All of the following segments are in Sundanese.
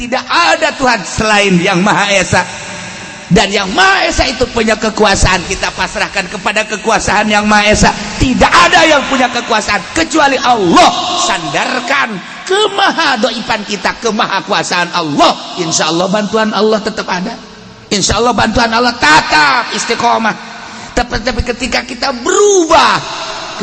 tidak ada Tuhan selain yang Maha Esa, dan yang Maha Esa itu punya kekuasaan. Kita pasrahkan kepada kekuasaan yang Maha Esa. Tidak ada yang punya kekuasaan kecuali Allah. Sandarkan kemahadoifan kita ke maha kuasaan Allah, insya Allah bantuan Allah tetap ada, insya Allah bantuan Allah tetap istiqomah. Tapi ketika kita berubah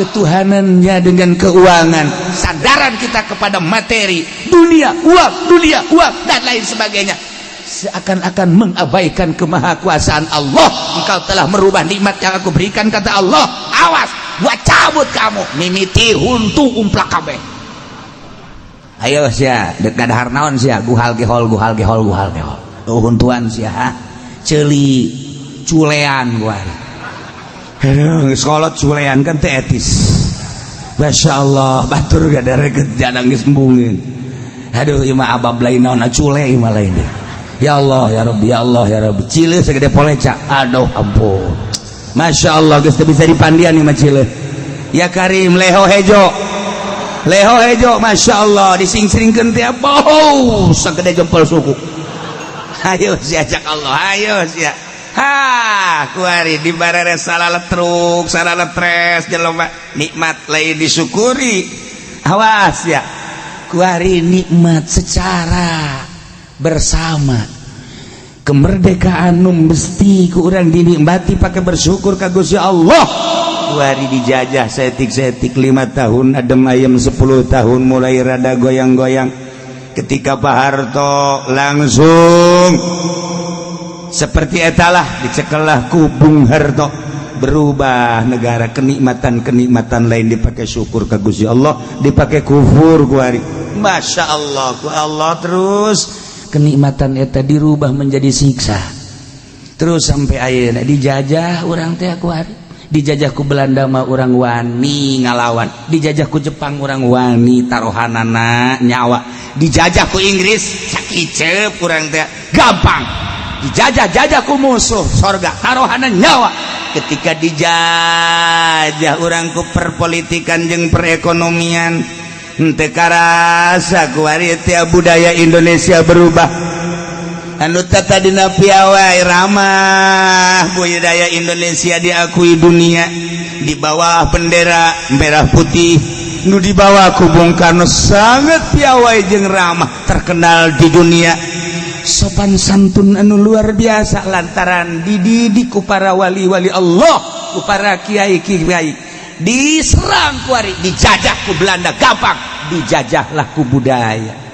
ketuhanannya dengan keuangan, sandaran kita kepada materi, dunia, uang dan lain sebagainya, seakan-akan mengabaikan kemahakuasaan Allah. Engkau telah merubah nikmat yang aku berikan, kata Allah, awas gua cabut kamu, mimiti huntu umplak kabeh. Ayo sia dekat harnaon sia guhal gehol huntuan sia ceuli culean gua. Geus kolot culean kan teh etis. Masyaallah batur gadare jadang geus embungin. Aduh ieu mah abab lain naon cule ieu mah lain deh. Ya Allah ya Rabbi, ya Allah ya Rabbi. Cileun segede poleca. Aduh ampun. Masyaallah geus teu bisa dipandian ieu mah cileun. Ya Karim leho hejo, masya Allah, dising-singkan tiap bau segede jempol suku. Ayo siajak Allah, ayo sia. Kuari di barere salah letruk, salah letres, jelema nikmat lain disyukuri. Awas ya, kuari nikmat secara bersama. Kemerdekaan mesti ku urang dinikmati pakai bersyukur ka Gusti Allah. Kuari dijajah setik-setik 5 tahun, adem ayam 10 tahun, mulai rada goyang-goyang. Ketika Pak Harto langsung seperti etalah dicekelah ku Bung Harto, berubah negara, kenikmatan lain dipakai syukur ka Gusti Allah, dipakai kufur kuari. Masya Allah, ku Allah terus kenikmatan eta dirubah menjadi siksa. Terus sampai ayeuna dijajah urang teh kuari. Dijajah ku Belanda mah orang wani ngalawan, dijajah ku Jepang orang wani taruhanana nyawa, dijajah ku Inggris sakicep orang teh gampang, dijajah ku musuh sorga taruhanan nyawa. Ketika dijajah orang ku perpolitikan jeung perekonomian henteu karasa ku ari teh budaya Indonesia berubah. Anu tata dina piawai ramah budaya Indonesia diakui dunia, di bawah bendera merah putih nu di bawah ku Bung Karno sangat piawai jeung ramah, terkenal di dunia. Sopan santun anu luar biasa lantaran dididik ku para wali-wali Allah, ku para kiai-kiai. Diserang kuari, dijajah ku Belanda gampang, dijajahlah ku budaya.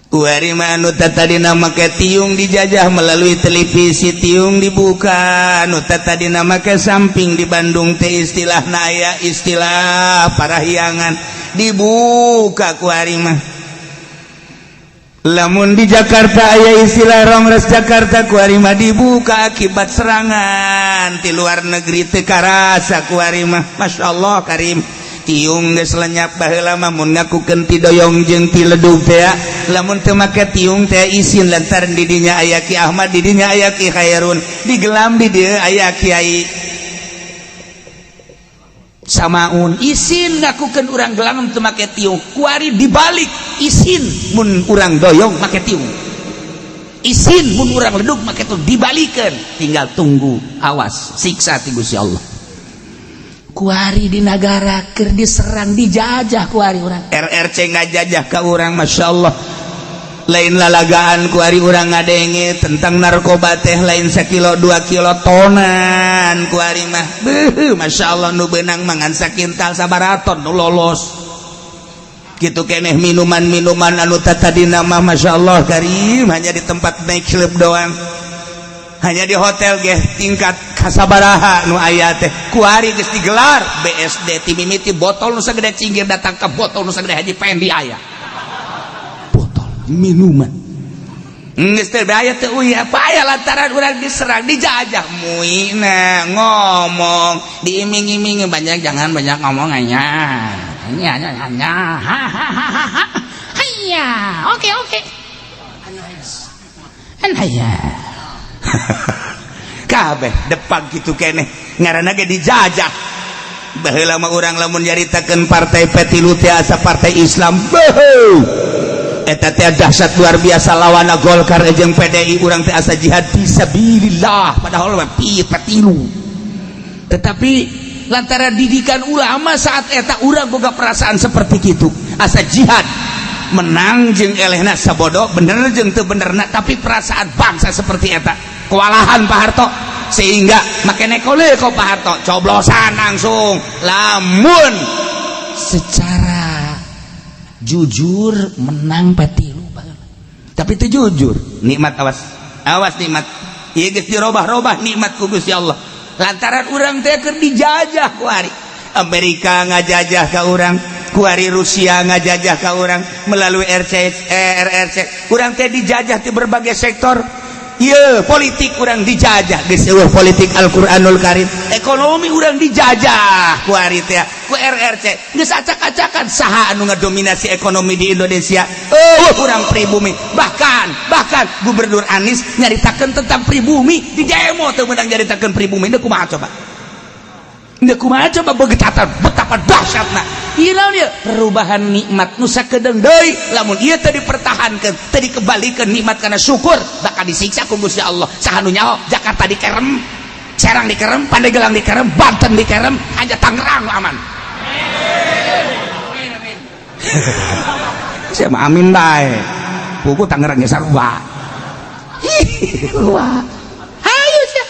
Kuari anu tata dina make tiung dijajah melalui televisi, tiung dibuka, anu tata dina make samping di Bandung teh istilahna aya istilah parahyangan dibuka kuari mah. Lamun di Jakarta aya istilah Rongres Jakarta kuari mah dibuka akibat serangan ti luar negeri teu karasa kuari mah. Masyaallah Karim. Tiung geus lenyap baheula mah mun ngakukeun ti doyong jeung ti ledug teh, lamun teu make tiung teh isin lantaran di dinya aya Ki Ahmad, di dinya aya Ki Khairun, di gelam di dieu aya Kiai Samaun, isin ngakukeun urang gelam teu make tiung. Kuari dibalik isin mun urang doyong make tiung, isin mun urang ledug make tiung, dibalikeun, tinggal tunggu awas siksa ti Gusti Allah. Kuari di negara keur diserang dijajah kuari urang. RRC ngajajah ka urang, masya Allah. Lain lalagaan kuari urang ngadenge tentang narkoba teh lain 1 kilo 2 kilo tonan kuari mah. Masya Allah nu beunang mangan sakintal sabaraton nu lolos. Kitu keneh minuman-minuman anu tata dina mah masya Allah Karim hanya di tempat naik club doang. Hanya di hotel ge tingkat kasabaraha nu aya teh kuari geus digelar BSD ti mimiti botol nu sagede cinggir datang ke botol nu sagede Haji Pendi aya botol minuman geus teu aya teu uya apa aya lantaran urang diserang dijajah muina ngomong diiming-imingi banyak jangan banyak ngomong anya hayya oke hayya kabeh depan gitu keneh ngaranna ge dijajah. Baheula mah urang lamun nyaritakeun partai petilu teh asa partai Islam eta teh dahsyat luar biasa lawana Golkar jeung PDI urang teh asa jihad fisabilillah padahal pieu patilu tetapi lantaran didikan ulama saat eta urang boga perasaan seperti kitu asa jihad menang jeung elehna sabodo bener jeung teu benerna tapi perasaan bangsa seperti eta kewalahan Pak Harto sehingga makanya kole kok Pak Harto coblosan langsung lamun secara jujur menang patilu tapi itu jujur nikmat awas nikmat ieu geus dirobah-robah nikmat ku Gusti Allah lantaran urang teh keur dijajah ku ari Amerika ngajajah ka urang ku ari Rusia ngajajah ka urang melalui RRC urang teh dijajah di berbagai sektor. Iya politik urang dijajah geus eueuh politik Al-Qur'anul Karim ekonomi urang dijajah ku ari teh ku RRC geus acak-acakan saha anu ngadominasi ekonomi di Indonesia urang pribumi bahkan Gubernur Anies nyaritakeun tentang pribumi di demo teu meunang nyaritakeun pribumi teu kumaha coba betapa dahsyatna ieu naon ieu perubahan nikmat nu sakedeung deui lamun ieu teu dipertahankeun teu dikembalikeun nikmat kana syukur bakal disiksa ku Gusti Allah saha nu nyaho Jakarta dikerem Serang dikerem Pandeglang dikerem Banten dikerem hanya Tangerang nu aman amin sia mah amin bae pugu Tangerang geus sarua hayu sia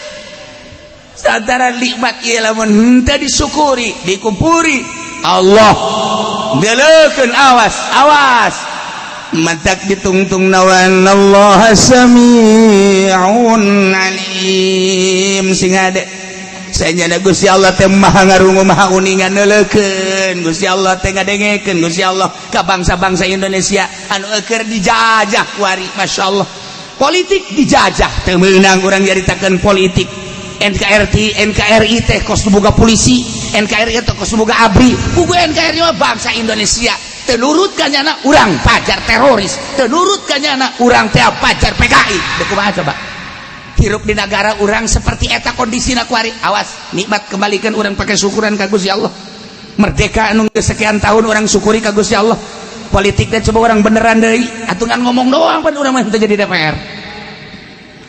antara nikmat ieu lamun henteu disyukuri dikumpuri Allah delekeun awas matak ditungtung nawan Allah sami'un alim sing ade saenyana Gusti Allah teh maha ngarungu maha uningan neulekeun Gusti Allah teh ngadengekeun Gusti Allah ka bangsa-bangsa Indonesia anu keur dijajah ku ari masyaallah politik dijajah teu meunang urang nyaritakeun politik NKRI teh kos boga polisi NKRI teh kos boga abri pugu NKRI mah bangsa Indonesia teu nurut kanyana urang pajar teroris teu nurut kanyana urang teh pajar PKI teu kumaha coba hirup di negara urang seperti eta kondisina ku ari awas nikmat kembalikan urang pakai syukuran ka Gusti Allah merdeka anu sekian tahun urang syukuri ka Gusti Allah politik teh coba urang beneran deui atungan ngomong doang pan urang mah teu jadi DPR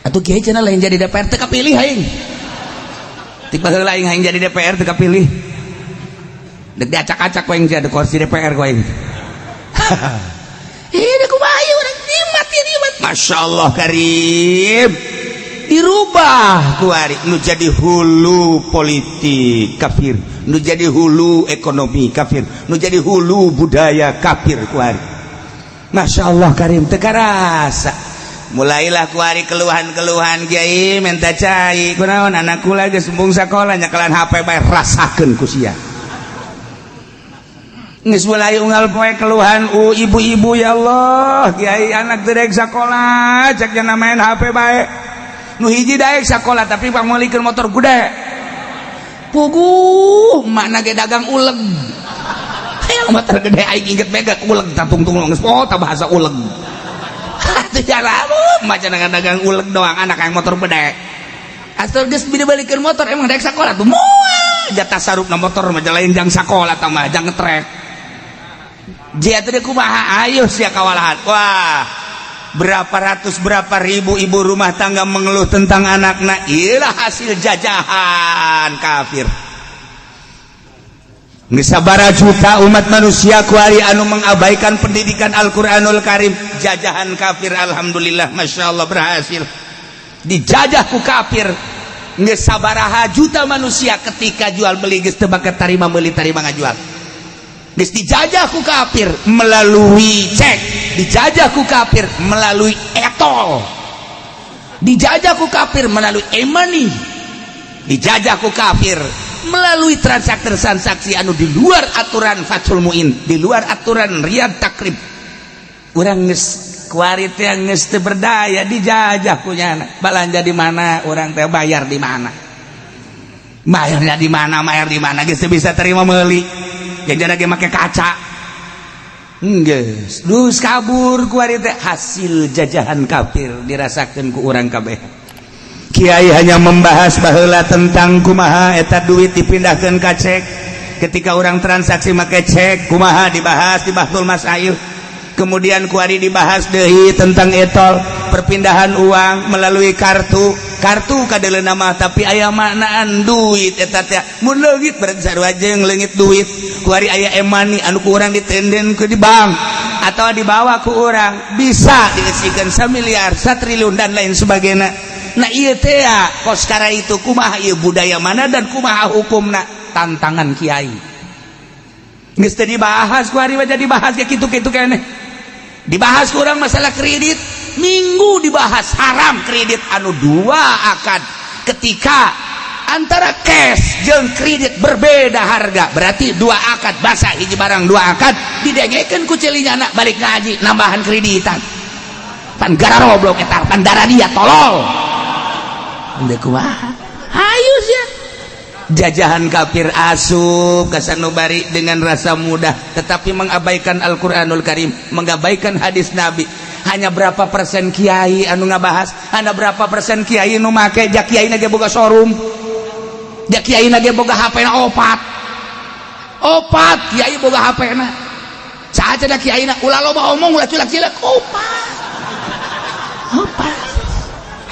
atuh kieu cenah lain jadi DPR teu kapilih aing tiba heula aing hayang jadi DPR teu kapilih dek diacak-acak ku aing jadi kursi DPR ku aing da kumaha ieu urang nikmat masyaallah karim dirubah ku ari nu jadi hulu politik kafir nu jadi hulu ekonomi kafir nu jadi hulu budaya kafir ku ari masyaallah karim teu karasa mulailah ku ari keluhan-keluhan Kiai minta cai kunaon anakku lagi sembung sakola nyakelan HP bae rasakeun ku sia geus mulai unggal poe keluhan ibu-ibu ya Allah Kiai anak teu daek sakola cek jangan main HP bae nu hiji daek sakola tapi pamolikeun motor gede puguh makna ge dagang uleg hayang motor gede aing inget mega uleg tatungtung geus ta bahasa uleg teu jalan macan dagang uleg doang anak yang motor bedek asal geus dibalikeun motor emang daek sakola tuh moal jatah sarupna motor mah lain jang sakola tah mah jang ngetrek dia teh kumaha ayo sia kawalahan wah berapa ratus berapa ribu ibu rumah tangga mengeluh tentang anakna iyalah hasil jajahan kafir sabara juta umat manusia kuari anu mengabaikan pendidikan Al-Qur'anul Karim jajahan kafir alhamdulillah Masya Allah berhasil dijajah ku kafir sabaraha juta manusia ketika jual beli geus teu bakat tarima meuli tarima ngajual geus dijajah ku kafir melalui cek dijajah ku kafir melalui etol dijajah ku kafir melalui e-money dijajah ku kafir melalui transaksi anu di luar aturan Fathul Muin di luar aturan Riyad Takrib urang geus kuari teh geus teu berdaya dijajah kunyana balanja di mana urang teh bayar di mana bayarnya di mana geus teu bisa terima meuli janjana ge make kaca geus dus kabur kuari teh hasil jajahan kafir dirasakeun ku urang kabeh Kiai hanya membahas baheula tentang kumaha eta duit dipindahkeun ka cek ketika orang transaksi make cek kumaha dibahas di Bahtul Masail Kemudian kuari dibahas deui tentang etol perpindahan uang melalui kartu kadeleuna mah tapi aya maknaan duit eta teh mun leungit berarti sarua jeung leungit duit kuari aya e-money anu ku urang ditenden ke di bank atau dibawa ku urang bisa diisikeun 1 miliar 1 triliun dan lain sebagainya. Nah ieu teh kos kara itu kumaha ieu budaya mana dan kumaha hukumna tantangan kiai geus teu dibahas kuari mah jadi bahas ya kitu-kitu keneh dibahas kurang masalah kredit minggu dibahas haram kredit anu 2 akad ketika antara cash jeung kredit berbeda harga berarti 2 akad basa hiji barang 2 akad didengekeun ku celinyana balik ngaji nambahan kreditan pan gara roblok eta pan darah dia tolol ende kumaha hayu sia jajahan kafir asup ka sanubari dengan rasa mudah tetapi mengabaikan Al-Qur'anul Karim mengabaikan hadis Nabi. Hanya berapa persen kiai anu ngabahas hanya berapa persen kiai nu make jak kiai na ge boga showroom jak kiai na ge boga HP na opat kiai boga HP na saha cenah kiai na ulah loba omong ulah culak-culak opat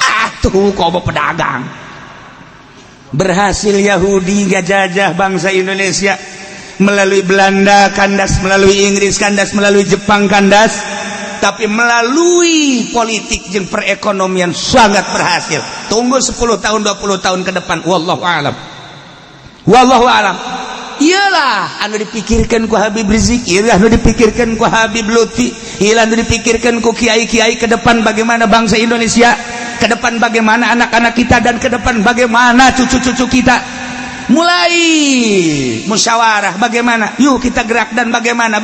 atuh kobo pedagang. Berhasil Yahudi ngajajah bangsa Indonesia melalui Belanda kandas, melalui Inggris kandas, melalui Jepang kandas, tapi melalui politik jeung perekonomian sangat berhasil. Tunggu 10 tahun 20 tahun ke depan wallahu alam. Wallahu alam. Iyalah anu dipikirkan ku Habib Rizik, iyalah anu dipikirkan ku Habib Lutfi, iyalah anu dipikirkan ku kiai-kiai ke depan bagaimana bangsa Indonesia, ke depan bagaimana anak-anak kita dan ke depan bagaimana cucu-cucu kita. Mulai musyawarah bagaimana, yuk kita gerak dan bagaimana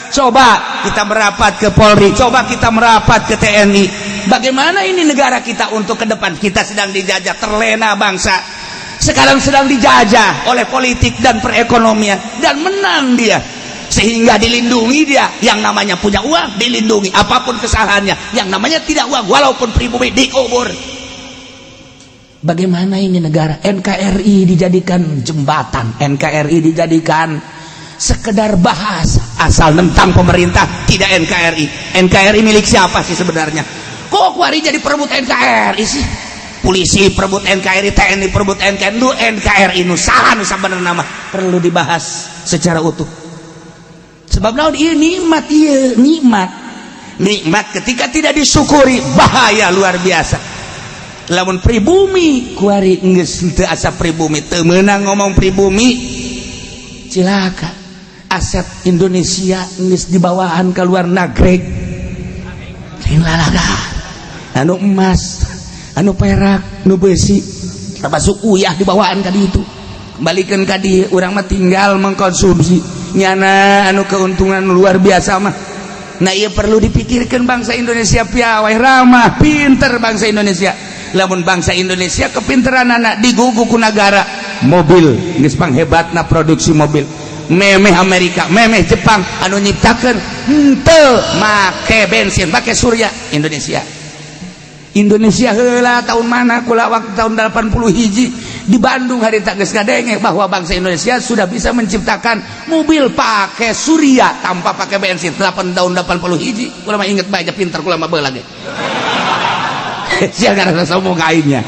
coba kita merapat ke Polri, coba kita merapat ke TNI. Bagaimana ini negara kita untuk ke depan? Kita sedang dijajah, terlena bangsa sekarang sedang dijajah oleh politik dan perekonomian dan menang dia sehingga dilindungi dia yang namanya punya uang dilindungi apapun kesalahannya yang namanya tidak uang walaupun pribumi dikubur. Bagaimana ini negara? NKRI dijadikan jembatan, NKRI dijadikan sekedar bahasa asal tentang pemerintah tidak NKRI. NKRI milik siapa sih sebenarnya? Kok kuari jadi perebut NKRI sih? Polisi perebut NKRI, TNI perebut NKRI, nu NKRI nu saha nu sabenerna nama perlu dibahas secara utuh. Sebab naon ieu nikmat, ieu nikmat ketika tidak disyukuri bahaya luar biasa. Lamun pribumi kuari geus teu asa pribumi teu meunang ngomong pribumi cilaka. Aset Indonesia geus dibawaan ka luar negeri. Lain lalaga. Anu emas anu perak, anu besi termasuk uyah dibawaan kadi itu kembalikan kadi urang mah tinggal mengkonsumsi nyana anu keuntungan luar biasa mah. Nah iya perlu dipikirkan bangsa Indonesia piawai ramah pinter bangsa Indonesia. Lamun bangsa Indonesia kepinteran anak digugu ku negara mobil geus panghebatna produksi mobil memeh Amerika memeh Jepang anu nyiptakeun henteu make bensin make surya Indonesia heula tahun mana kula waktu tahun 80 hiji di Bandung harita geus ngadenge bahwa bangsa Indonesia sudah bisa menciptakan mobil pakai surya tanpa pakai bensin tahun 80 hiji kula mah inget bae pinter kula mah beula ge sia ngarasa sombong aingnya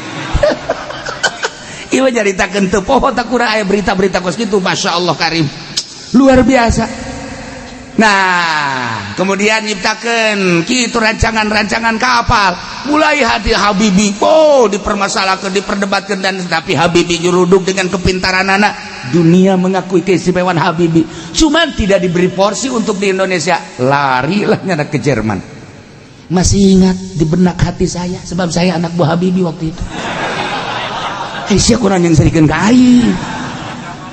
ieu nyaritakeun teu poho tak kurang aya berita-berita kos kitu masyaallah karim luar biasa. Nah kemudian nyiptakeun kitu rancangan-rancangan kapal mulai hati Habibi dipermasalahkan diperdebatkan dan tapi Habibi nyuruduk dengan kepintaran anak dunia mengakui keistimewaan Habibi cuman tidak diberi porsi untuk di Indonesia larilah nyana ke Jerman. Masih ingat di benak hati saya sebab saya anak buah Habibi waktu itu sia kurang yang serikeun ka aing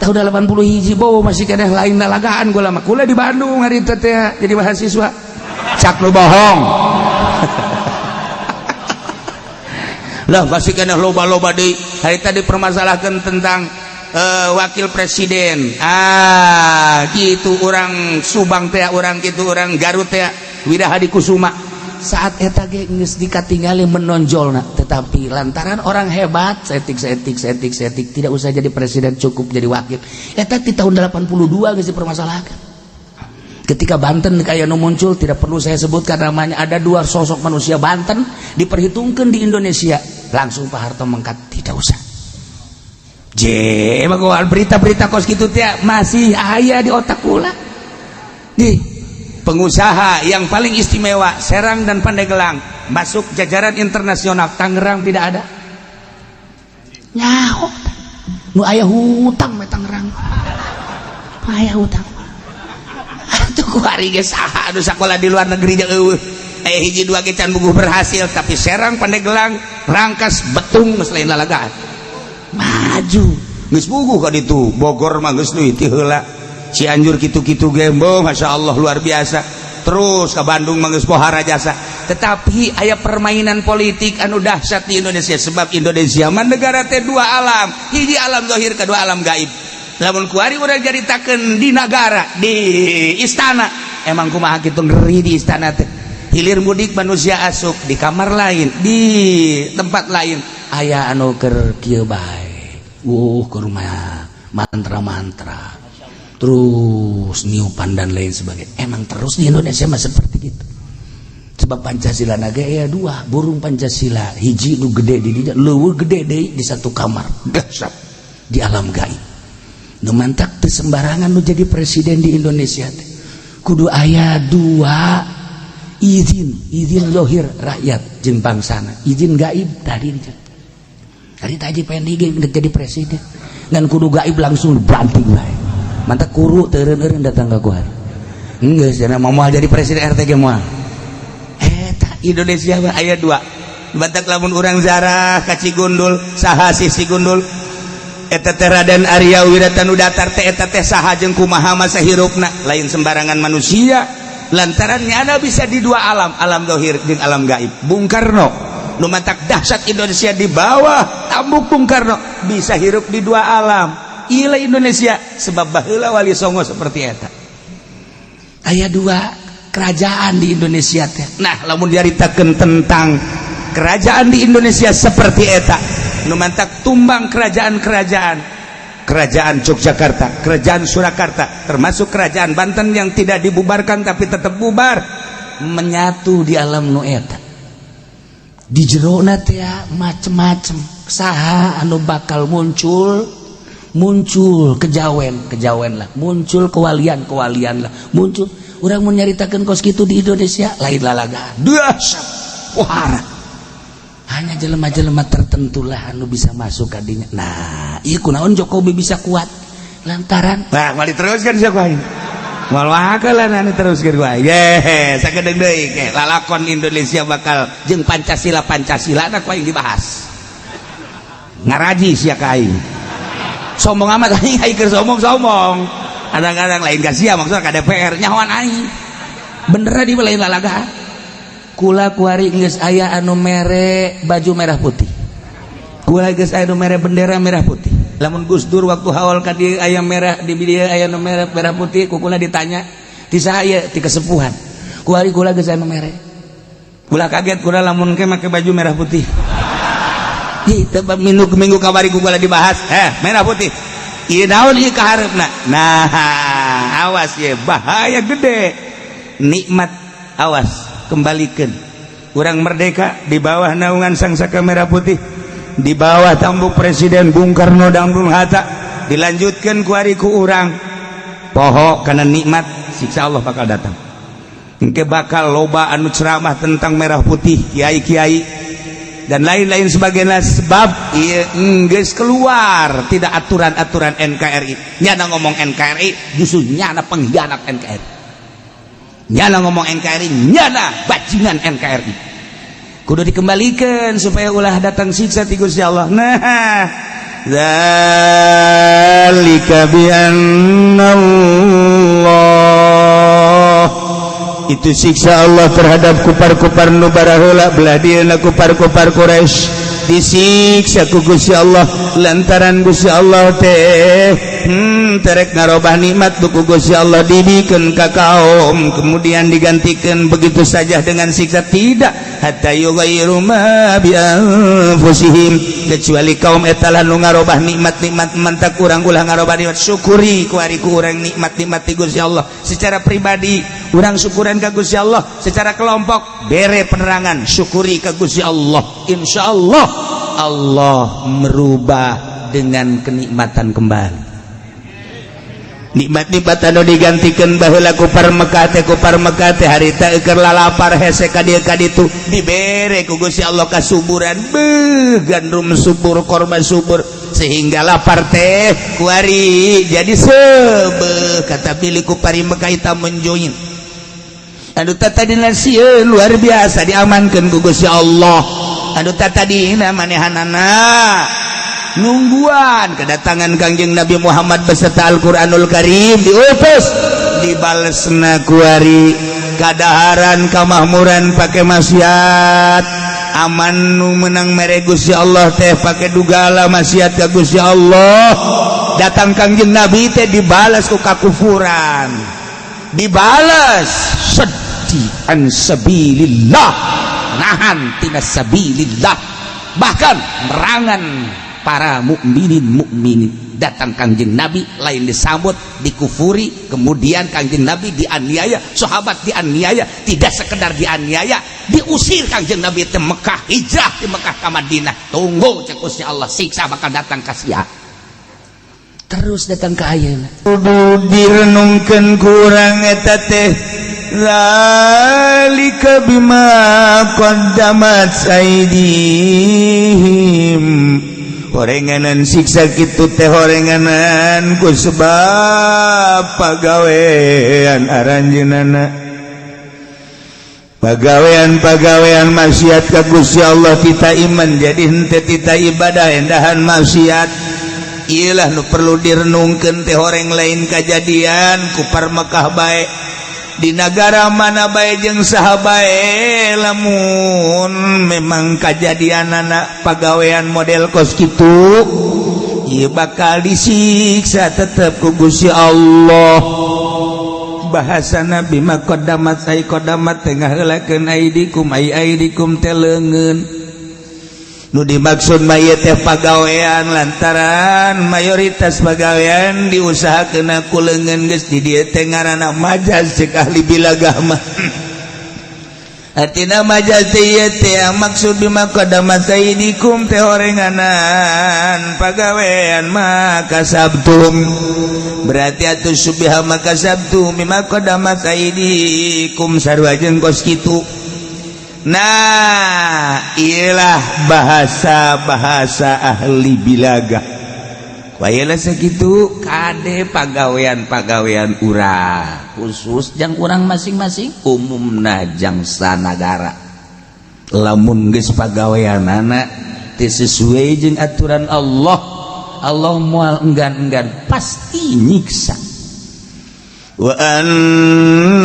tahun 80 hiji masih kena lain dalagaan gua lama kuliah di Bandung hari itu teh jadi mahasiswa cak lu bohong lah masih kena loba-loba deui hari tadi permasalahkan tentang wakil presiden gitu orang Subang teh orang gitu orang Garut teh Widahadi Kusuma saat eta ge geus dikatingali menonjolna tetapi lantaran orang hebat setik tidak usah jadi presiden cukup jadi wakil eta di tahun 82 geus dipermasalahkan Ketika Banten kayak muncul, tidak perlu saya sebutkan namanya, ada dua sosok manusia Banten diperhitungkan di Indonesia, langsung Pak Harto mengkat, tidak usah. Emang berita-berita kos gitu teh masih aya di otak kula. Nih, pengusaha yang paling istimewa Serang dan Pandeglang masuk jajaran internasional. Tangerang tidak ada. Nyaho. Nu aya hutang me Tangerang. Aya hutang. Atuh kuari ge saha anu sakola di luar negeri jeung eueuh. Hiji dua ge can buguh berhasil, tapi Serang Pandeglang Rangkas Betung geus lain lalagaan. Maju geus buguh ka ditu. Bogor mah geus leuwih ti heula. Cianjur kitu-kitu ge masya Allah luar biasa. Terus ke Bandung mah geus pohara jasa. Tetapi aya permainan politik anu dahsyat di Indonesia, sebab Indonesia mah negara teh dua alam, hiji alam zahir, kedua alam gaib. Lamun kuari urang jaritakeun di negara, di istana, emang kumaha kitu ngeri di istana teh. Hilir mudik manusia asup di kamar lain, di tempat lain aya anu keur kieu bae. Ke rumah mantra-mantra. Terus niupan dan lain sebagainya. Emang terus di Indonesia mah seperti itu. Sebab Pancasila naga ya dua, burung Pancasila hiji nu gede di dinya, leuweung gede deui di satu kamar. Dahsyat di alam gaib. Nu mantak teu sembarangan nu jadi presiden di Indonesia teh. Kudu aya dua izin lohir rakyat jeung bangsana. Izin gaib tadi taji pengen jadi presiden. Ngan kudu gaib langsung banting bae. Mantak kuru teureun-eureun datang ka kuari. Geus cenah moal jadi presiden RT ge moal. Eta Indonesia mah aya dua. Batak lamun urang zarah ka Cigundul, saha si Cigundul? Eta teh Raden Arya Wiratanu Datar teh eta teh saha jeung kumaha masa hirupna, lain sembarangan manusia. Lantaran nyana bisa di dua alam, alam zahir jeung alam gaib. Bung Karno nu mantak dahsyat Indonesia di bawah tambuk Bung Karno bisa hirup di dua alam. Ilah Indonesia sebab baheula Wali Songo seperti eta. Aya dua kerajaan di Indonesia teh. Nah, lamun diaritakeun tentang kerajaan di Indonesia seperti eta, nu mantak tumbang kerajaan-kerajaan. Kerajaan Yogyakarta, kerajaan Surakarta, termasuk kerajaan Banten yang tidak dibubarkan tapi tetap bubar, menyatu di alam nu eta. Di jerona teh macem-macem saha anu bakal muncul kejawen lah, muncul kewalian lah, muncul urang mun nyaritakeun kos kitu di Indonesia lain lalagaan dahsyat pohara. Hanya jelema-jelema tertentu lah anu bisa masuk ka dinya. Nah, ieu kunaon Jokowi bisa kuat lantaran mali teruskeun sia kuaing. Moal wahakeun anu teruskeun kuaing. Sakedeung deui ke lalakon Indonesia bakal jeung Pancasila na kuaing dibahas. Ngaraji sia ka aing. Sombong amat aing keur sombong. Kadang-kadang lain ka sia maksudna ka DPR nyahoan aing. Bener di lain lalagaan. Kula kuari geus aya anu mere baju merah putih. Kula geus aya anu mere bendera merah putih. Lamun Gus Dur waktu haul ka dieu aya merah di dieu aya anu merah putih, ku kula ditanya, "Ti saha ieu?" "Ti kesepuhan." Kuari kula geus aya anu mere. Kula kaget kula lamun ke make baju merah putih. Itu minggu kamari kula dibahas, merah putih. Ieu naon ieu kaharepna? Nah, awas ye bahaya gede. Nikmat awas kembalikan. Urang merdeka di bawah naungan Sang Saka Merah Putih, di bawah tambuk Presiden Bung Karno dan Bung Hatta, dilanjutkan kuari ku urang poho karena nikmat siksa Allah bakal datang. Engke bakal loba anu ceramah tentang merah putih, kiai-kiai dan lain-lain sebagainya, sebab ieu geus keluar tidak aturan-aturan NKRI. Nyana ngomong NKRI justru nyana pengkhianat NKRI. Nyana ngomong NKRI, nyana bajingan NKRI. Kudu dikembalikan supaya ulah datang siksa ti Gusti Allah. Nah, dzalika bi annallah, itu siksa Allah terhadap kupar-kupar nu baraheula belah dieuna kupar-kupar Quraisy disiksa ku Gusti Allah lantaran Gusti Allah teh terek ngarobah nikmat ku Gusti Allah dibikeun ka kaum kemudian digantikan begitu saja dengan siksa, tidak, hatta yughayyiru ma bi anfusihim, kecuali kaum eta lah nu ngarobah nikmat-nikmat mantak urang ulah ngarobah nikmat. Syukuri ku ari ku urang nikmat-nikmat ti Gusti Allah secara pribadi, urang syukuran ka Gusti Allah secara kelompok, bere penerangan syukuri ka Gusti Allah, insyaallah Allah merubah dengan kenikmatan kembali. Nikmat-nikmat anu digantikan baheula ku Mekah teh harita keur lalapar hese ka dieu ka ditu dibere ku Gusti Allah kasuburan gandum subur korma subur sehingga lapar teh kuari jadi sebeuh kata pilih ku pari Mekah hitam menjoyin anu tatadina sieun luar biasa diamankeun ku Gusti Allah anu tatadina manehanana nungguan kedatangan Kangjeng Nabi Muhammad beserta Al-Qur'anul Karim diutus dibalesna kuari kadaharan kamahmuran pake maksiat aman nu menang mere Gusti Allah teh pake dugala maksiat ka Gusti Allah datang Kangjeng Nabi teh dibalas ku kakufuran dibalas sedih an sabilillah nahan tina sabilillah bahkan merangan para mukminin datang Kangjeng Nabi lain disambut dikufuri kemudian Kangjeng Nabi dianiaya sahabat dianiaya tidak sekedar dianiaya diusir Kangjeng Nabi ke Mekah hijrah di Mekah ke Madinah tunggu cek Gusti Allah siksa bakal datang ka sia terus datang ke ayeuna kudu direnungkeun kurang eta teh zalika bima qaddamat aydihim horenganan siksa kitu teh horenganan ku sebab pagawean aranjeunana pagawean maksiat ka Gusti Allah kita iman jadi henteu tita ibadah endahan maksiat iyalah nu perlu direnungkeun teh horeng lain kajadian ku Mekah bae di negara mana bae jeung saha bae lamun memang kajadian anak pagawean model kos kitu ieu bakal disiksa tetep ku Gusti Allah bahasa Nabi mah qadamat ai qadamat tengah heulakeun aidikum ai aidikum teh leungeun nu dimaksud mah teh pagawean lantaran mayoritas pagawean diusahakeun ku leungeun geus di dieu teh ngaranna majaz cek ahli bilagah mah artina majaz teh ieu teh maksud bima qadamat aidikum teh horenganan pagawean mah kasabtum berarti atuh subha mah kasabtum bima qadamat aidikum sarua jeung kos kitu. Nah ialah bahasa ahli bilagah wayalah sakitu kade pagawean urang khusus jang urang masing-masing umumna jang sanagara lamun geus pagaweanana teu sesuai jeung aturan Allah moal enggan pasti nyiksa wa annallaha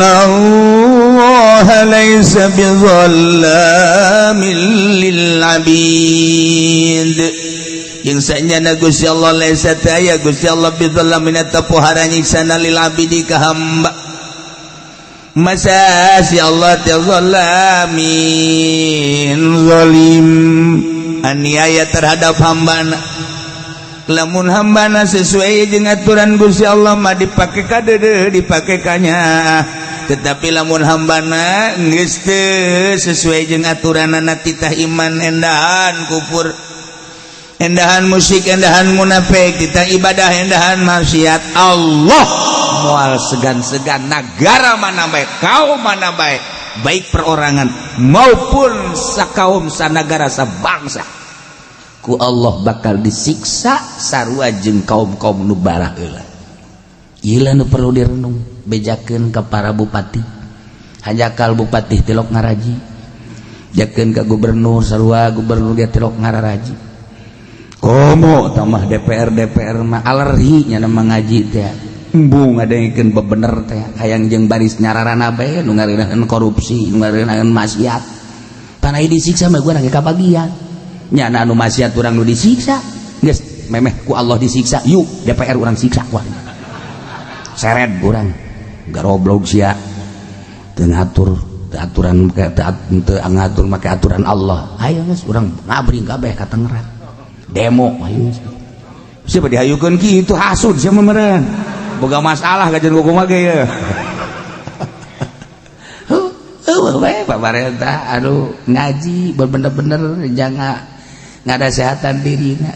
laysa bizallamin lil abid yang sanyana Gusti Allah laysa taya Gusti Allah bizallamin atapohara nyiksana lil abidi ka hamba masa si Allah teh zallamin zalim aniaya terhadap hambana lamun hambana sesuai jeung aturan Gusti Allah mah dipake ka deudeuh dipake ka nya tetapi lamun hambana geus teu sesuai jeung aturanana titah iman endahan kufur endahan musyrik endahan munafik titah ibadah endahan maksiat Allah moal segan-segan negara mana bae kaum mana bae baik perorangan maupun sakaum sanagara sabangsa ku Allah bakal disiksa sarua jeung kaum-kaum nu barah heula. Ieu nu perlu direnung bejakeun ka para bupati. Hajakal bupati tilok ngaraji. Jakeun ka gubernur sarua gubernur ge tilok ngaraji. Komo tamah DPR mah alergi nya ngaji teh. Embung ngadengkeun bebener teh hayang jeung baris nyararana bae nu ngarenakeun korupsi, nu ngarenakeun maksiat. Pan aya disiksa mah gua nage kabagian. Nyana anu maksiat urang nu disiksa geus memeh ku Allah disiksa yuk DPR orang siksa wah seret orang garoblog sia teu ngatur aturan teu ngatur make aturan Allah ayo geus urang ngabring kabeh ka Tangerang demo ayo geus siapa dihayukeun kitu hasud sia meureun boga masalah gajeun kumaha ge ya we pamarentah aduh ngaji bener-bener jangan ngada sehatan dirina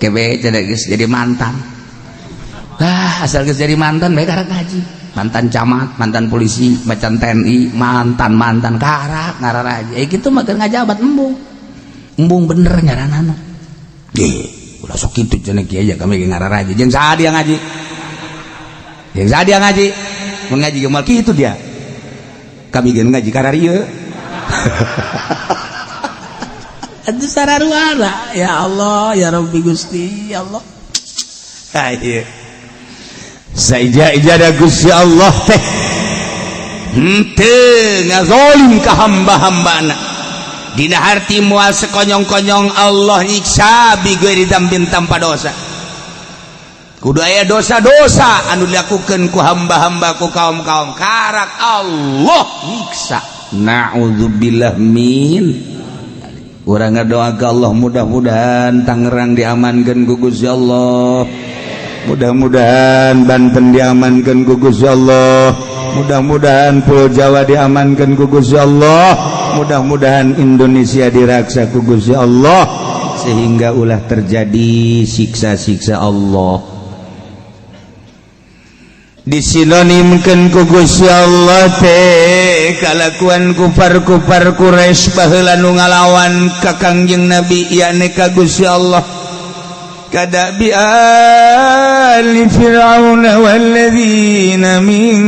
kebe geus jadi mantan asal geus jadi mantan bae karek ngaji mantan camat mantan polisi macan TNI mantan karak ngararaja kitu mah keur ngajabat embung bener ngaranana ulah sok kitu cenah kieu aja kami ngararaja jeung saha dia ngaji mun ngaji ge moal kitu dia kami geun ngaji kararieu atuh sararuara ya Allah ya Rabbi Gusti ya Allah ieu saija-ijada Gusti Allah teh henteu ngazolim ka hamba-hambana dina harti moal sekonyong-konyong Allah nyiksa bigeu didambin tanpa dosa kudu aya dosa-dosa anu dilakukeun ku hamba-hamba ku kaum-kaum karak Allah nyiksa naudzubillah min urang ngadoa ka Allah mudah-mudahan Tangerang diamankeun ku Gusti Allah mudah-mudahan Banten diamankeun ku Gusti Allah mudah-mudahan Pulau Jawa diamankeun ku Gusti Allah mudah-mudahan Indonesia diraksa ku Gusti Allah sehingga ulah terjadi siksa-siksa Allah disinonimkeun ku Gusti Allah teh kalakuan kufar-kufar Quraisy baheula nu ngalawan ka Kangjeng Nabi yakni ka Gusti Allah kadabi ali fir'aun walladzina min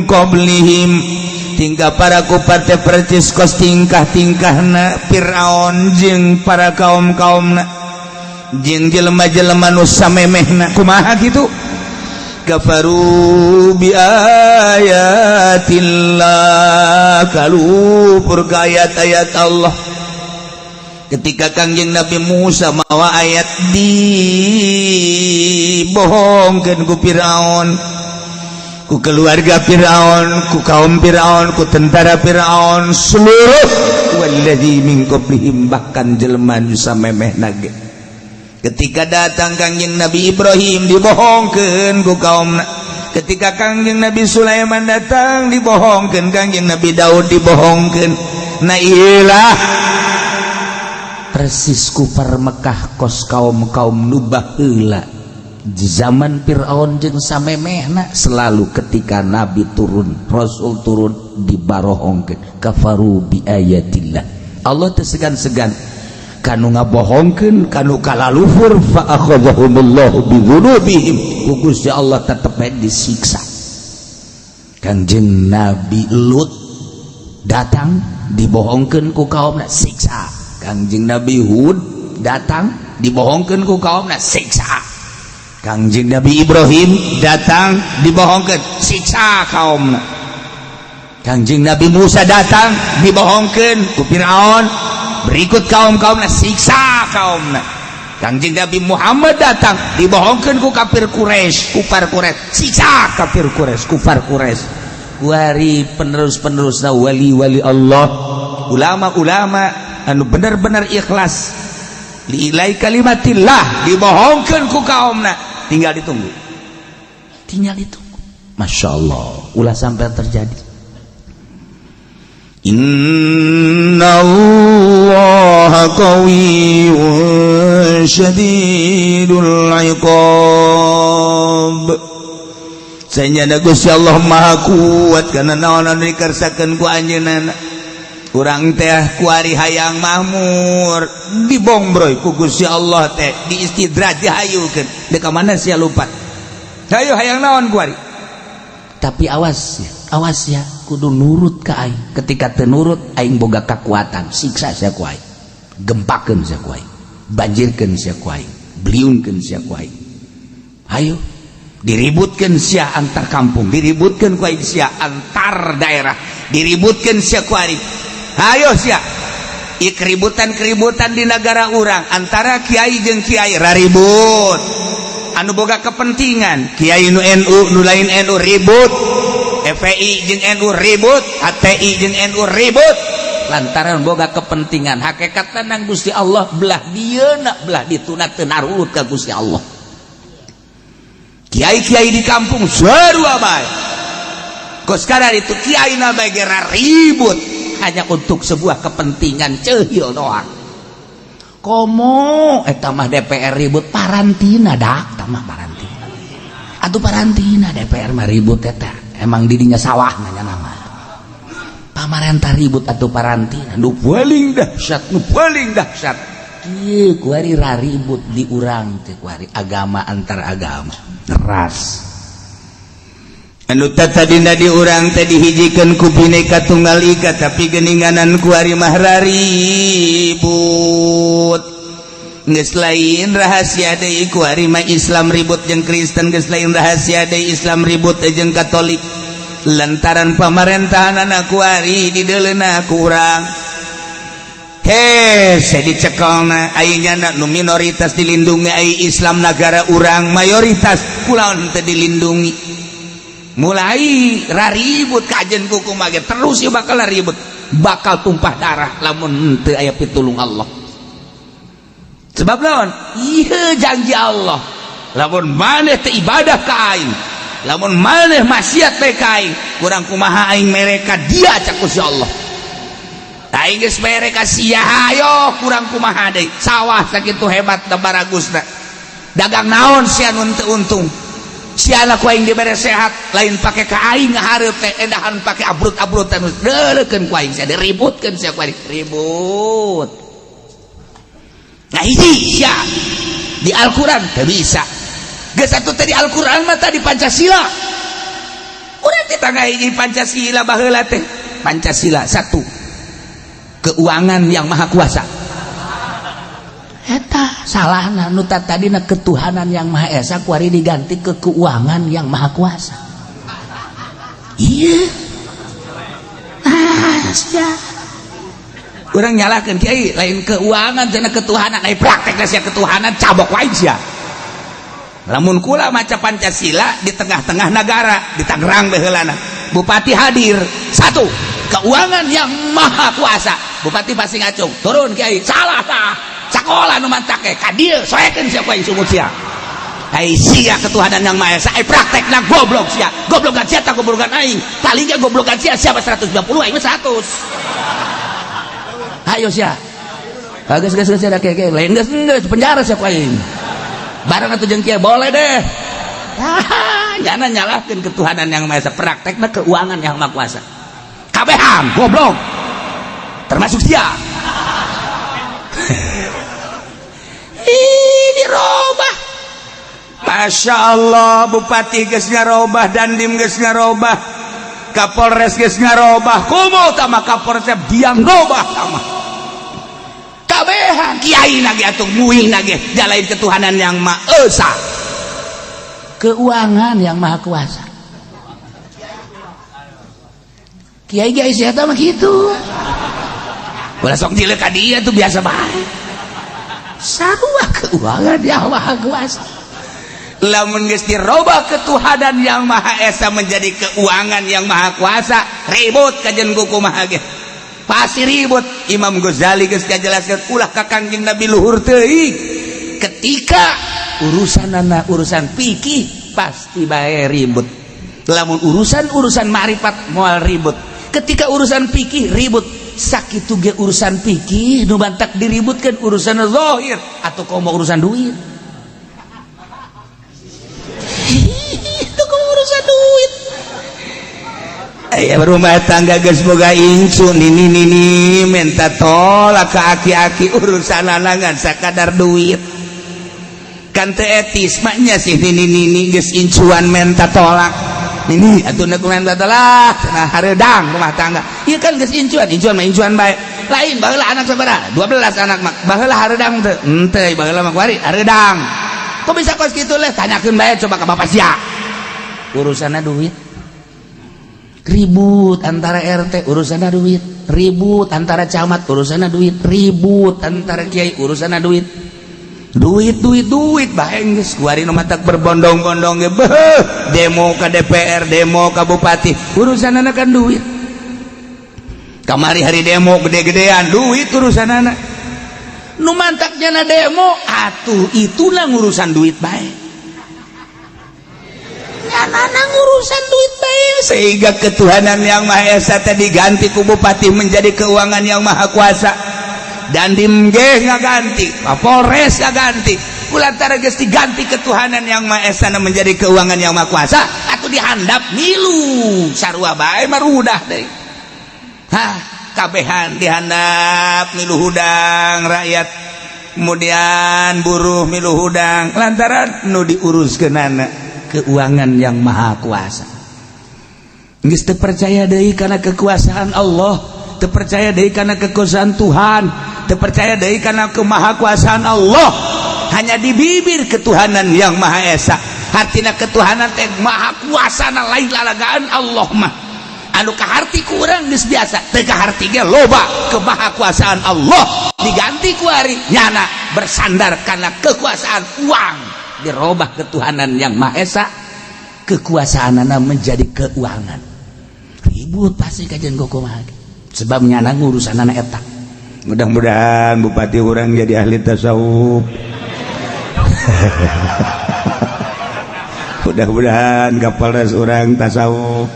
qablihim tingkah para kufar teh percis kos tingkah-tingkahna Firaun jeung para kaum-kaumna jeung jelema-jelema nu samemehna kumaha kitu kafaru bi ayatillah kalupur ka ayat-ayat Allah ketika Kangjeng Nabi Musa mawa ayat dibohongkeun ku Firaun ku keluarga Firaun ku kaum Firaun ku tentara Firaun seluruh walladzi min qablihim bahkan jelema nu samemehna ge ketika datang Kangjeng Nabi Ibrahim dibohongkeun ku kaumna ketika Kangjeng Nabi Sulaiman datang dibohongkeun Kangjeng Nabi Daud dibohongkeun na ieulah persis kufar Mekah kos kaum-kaum nu baheula di zaman Firaun jeung samemehna selalu ketika Nabi turun Rasul turun dibarohongkeun kafaru bi ayatillah Allah teu segan-segan kanu ngabohongkeun kanu kalaluhur fa akhadhahumullahu bi dzunubihim Gusti Allah tetep disiksa Kangjeng Nabi Lut datang dibohongkeun ku kaumna siksa Kangjeng Nabi Hud datang dibohongkeun ku kaumna siksa Kangjeng Nabi Ibrahim datang dibohongkeun siksa kaumna Kangjeng Nabi Musa datang dibohongkeun ku Firaun berikut kaum-kaumna siksa kaumna Kangjeng Nabi Muhammad datang dibohongkeun ku kafir Quraisy kufar Quraisy siksa kafir Quraisy kufar Quraisy kuari penerus-penerusna wali-wali Allah ulama-ulama anu bener-bener ikhlas liilai kalimatillah dibohongkeun ku kaumna tinggal ditunggu Masya Allah ulah sampai terjadi innallaha qawiyyun syadidul iqab sanyana Gusti Allah maha kuat kana naon anu dikersakeun ku anjeunna urang teh kuari hayang makmur dibongbroy ku Gusti Allah teh diistidraj dihayukeun deuk ka mana sia lupa hayu hayang naon kuari tapi awas ya kudu nurut ka aing ketika teu nurut aing boga kakuatan siksa sia ku aing gempakeun sia ku aing banjirkeun sia ku aing beliunkeun sia ku aing ayo diributkeun sia antar kampung diributkeun ku aing sia antar daerah diributkeun sia ku aing ayo sia keributan-keributan di negara urang antara kiai jeung kiai raribut anu boga kepentingan. Kiai nu NU nu lain NU ribut, FPI jeung NU ribut, HTI jeung NU ribut lantaran boga kepentingan. Hakikatna nang Gusti Allah belah dieuna belah dituna teu narulut ka Gusti Allah. Kiai-kiai di kampung sarua bae kos kadar itu kiai na bae ribut hanya untuk sebuah kepentingan ceuhil doang. Komo eta mah DPR ribut parantina dak tamah parantina. Atuh parantina DPR mah ribut eta. Emang didinya sawah nya nama. Pamarentah ribut atuh parantina nu paling dahsyat Kieu kuari raribut di urang teh kuari agama antar agama. Ras. Anu tadina di urang teh dihijikeun ku Bhinneka Tunggal Ika tapi geuninganan kuari mah raribut. Geus lain rahasia deui kuari mah Islam ribut jeung Kristen, geus lain rahasia deui Islam ribut jeung Katolik. Lantaran pamarentahanna kuari dideleuna ku urang. Saya dicekelna ayeuna nu minoritas dilindungi ai Islam negara urang mayoritas kunaon teu dilindungi. Mulai raribut kajen kuku mage terus ya bakal ribut, bakal tumpah darah lamun teu aya pitulung Allah. Sebab naon? Ieu janji Allah. Lamun maneh teu ibadah ka aing, lamun maneh maksiat teh ka aing, kurang kumaha aing mereka dia cak Gusti Allah. Aing geus mereka sia hayo kurang kumaha deui. Sawah sakitu hebat da baragusna. Dagang naon sia nu teu untung. Siana ku aing dibere sehat lain pake ka aing ngahareup teh endahan pake abrut-abrutan deurekeun ku aing sia diributkeun sia ku aing ribut. Nah hiji sia di Al-Qur'an teu bisa. Geus atuh teh di Al-Qur'an mah tadi Pancasila. Urang teh tangga hiji Pancasila baheula teh. Pancasila satu. Keuangan yang maha kuasa. Eta salahna nu tadina ketuhanan yang maha esa kuari diganti ke keuangan yang maha kuasa. Iya. Sia. Urang nyalahkeun kiai lain keuangan cenah ketuhanan, ai praktekna sia ketuhanan cabok wae sia. Lamun kula maca Pancasila di tengah-tengah negara di Tangerang baheulana. Bupati hadir satu, keuangan yang maha kuasa. Bupati pasti ngacung turun kiai salah tah sakola nu mantake ka dieu soekeun sia kuaing sumut sia. Ai sia ketuhanan yang maha esa ai praktekna goblok sia. Goblokan sia tah goblokan aing. Palingnya goblokan sia siapa 150 aing 100. Ayo sia. Geus ada keke lain geus penjara sia kuaing. Barang atuh jeung kieu boleh deh. Jangan nyalahkeun ketuhanan yang maha esa praktekna keuangan yang maha kuasa. Kabehan goblok. Termasuk sia. Ini robah. Masya Allah bupati geus ngarobah, dandim geus ngarobah, kapolres geus ngarobah, kumaha tah mah kapolres diam robah tah kabehan kiai nage atuh muing nage jalain ketuhanan yang maha esa. Keuangan yang maha kuasa. Kiai-kiai sia tah mah kitu. Ulah sok dilek ka dia tuh biasa bae. Sarua keuangan yang maha kuasa. Lamun geus dirobah ketuhanan yang maha esa menjadi keuangan yang maha kuasa, ribut kajen kumaha ge. Pasti ribut. Imam Ghazali geus ngajelaskeun ulah ka Kangjeng Nabi luhur teuing. Ketika urusan fikih pasti bae ribut. Lamun urusan ma'rifat moal ribut. Ketika urusan fikih ribut. Sakitu ge urusan fikih nu bantak diributkeun urusan zahir atau komo urusan duit. Itu komo urusan duit. Aya rumah tangga geus boga incun nini minta tolak ka aki-aki urusanana ngan sakadar duit. Kan teu etis mah nya sih nini geus incuan minta tolak. Ini atuh na kumaha lah cenah hareudang rumah tangga. Ieu kan geus incuan mah incuan bae. Lain baheula anak sabaraha? 12 anak mah. Baheula hareudang teu? Henteu baheula mah kuari hareudang. Kok bisa kos kitu leh? Tanyakeun bae coba ka bapak sia. Urusanna duit. ribut antara RT urusanna duit, ribut antara camat urusanna duit, ribut antara kiai urusanna duit, duit bae geus kuari nu matak berbondong-bondong ge demo ka DPR, demo ka bupati urusanna kan duit. Kamari hari demo gede-gedean duit urusanna nu mantak jana demo atuh itulah urusan duit bae, nyana urusan duit bae, sehingga ketuhanan yang Maha Esa tadi diganti ku bupati menjadi keuangan yang maha kuasa, dan dimge ngaganti Kapolres ngaganti kulantaran geus diganti ketuhanan yang Maha Esa menjadi keuangan yang maha kuasa atuh dihandap milu sarua bae marudah deui. Kabehan dihandap milu hudang rakyat, kemudian buruh milu hudang lantaran nu diuruskeunana keuangan yang maha kuasa. Geus teu percaya deui kana kekuasaan Allah, teu percaya deui kana kekuasaan Tuhan, teu percaya deui kana kemahakuasaan Allah. Hanya di bibir ketuhanan yang Maha Esa, hartina ketuhanan teh maha kuasana lain lalagaan Allah mah. Anu kaharti ku urang geus biasa, teu kaharti ge loba kemahakuasaan Allah diganti ku ari nyana bersandar kana kekuasaan uang, dirobah ketuhanan yang Maha Esa, kekuasaanana menjadi keuangan. Ribut pasti kajian kumaha sebab nyana urusanana eta. Mudah-mudahan bupati urang jadi ahli tasawuf. Mudah-mudahan Kapolres urang tasawuf,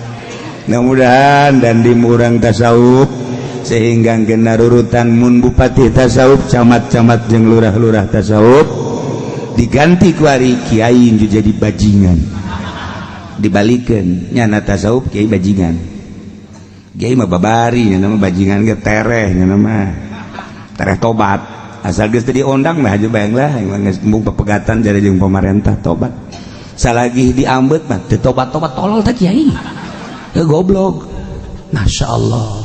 mudah-mudahan dan di urang tasawuf, sehingga kena urutan mun bupati tasawuf, camat-camat jeung lurah-lurah tasawuf diganti ku ari kiai jadi bajingan, dibalikeun nyana tasawuf kiai bajingan, kiai mah babari nyana mah bajingan ge tereh, nyana mah tereh tobat asal geus teu diondang mah aja bayang lah geus embung pepegatan jadi jeung pemerintah tobat, salagi diambet mah teu tobat-tobat tolol teh kiai goblok. Masya Allah.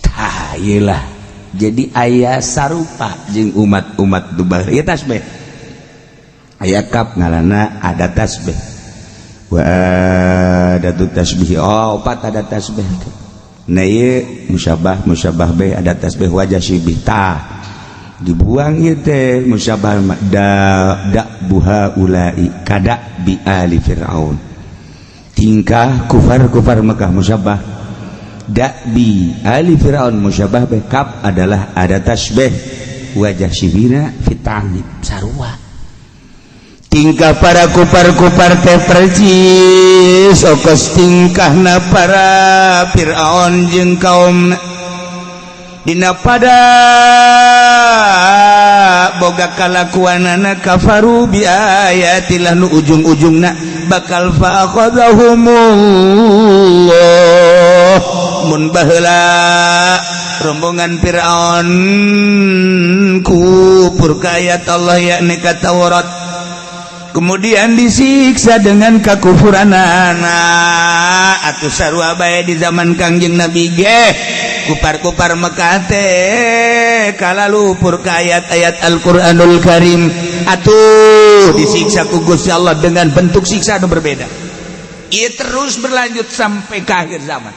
Tah iyalah jadi ayah sarupa jeung umat-umat dubah ieu tasbih aya kap ngaranna ada tasbih wa adatu tasbih, opat ada tasbih. Nah ieu musyabah be ada tasbih wajah syibih tah dibuang ieu teh musyabah da buha ulai kada bi ali fir'aun, tingkah kufar Mekah musyabah, dakbi ali fir'aun musyabah bekap adalah ada tasbih wajah syibina fitangib sarua. Tingkah para kufar teh percis okos tingkahna para fir'aun jeung kaumna dina pada boga kalakuanana kafaru bi ayatillah nu ujung-ujungna bakal fa'akhadhahumullah mun baheula rombongan Fir'aun kufur ka ayat Allah yakni ka Taurat, kemudian disiksa dengan kakufuranana atuh sarua bae di zaman Kangjeng Nabi ge kupar Mekah teh kala lupur ka ayat-ayat Al-Qur'anul Karim atuh disiksa ku Gusti Allah dengan bentuk siksa anu berbeda. Ieu terus berlanjut sampai ke akhir zaman.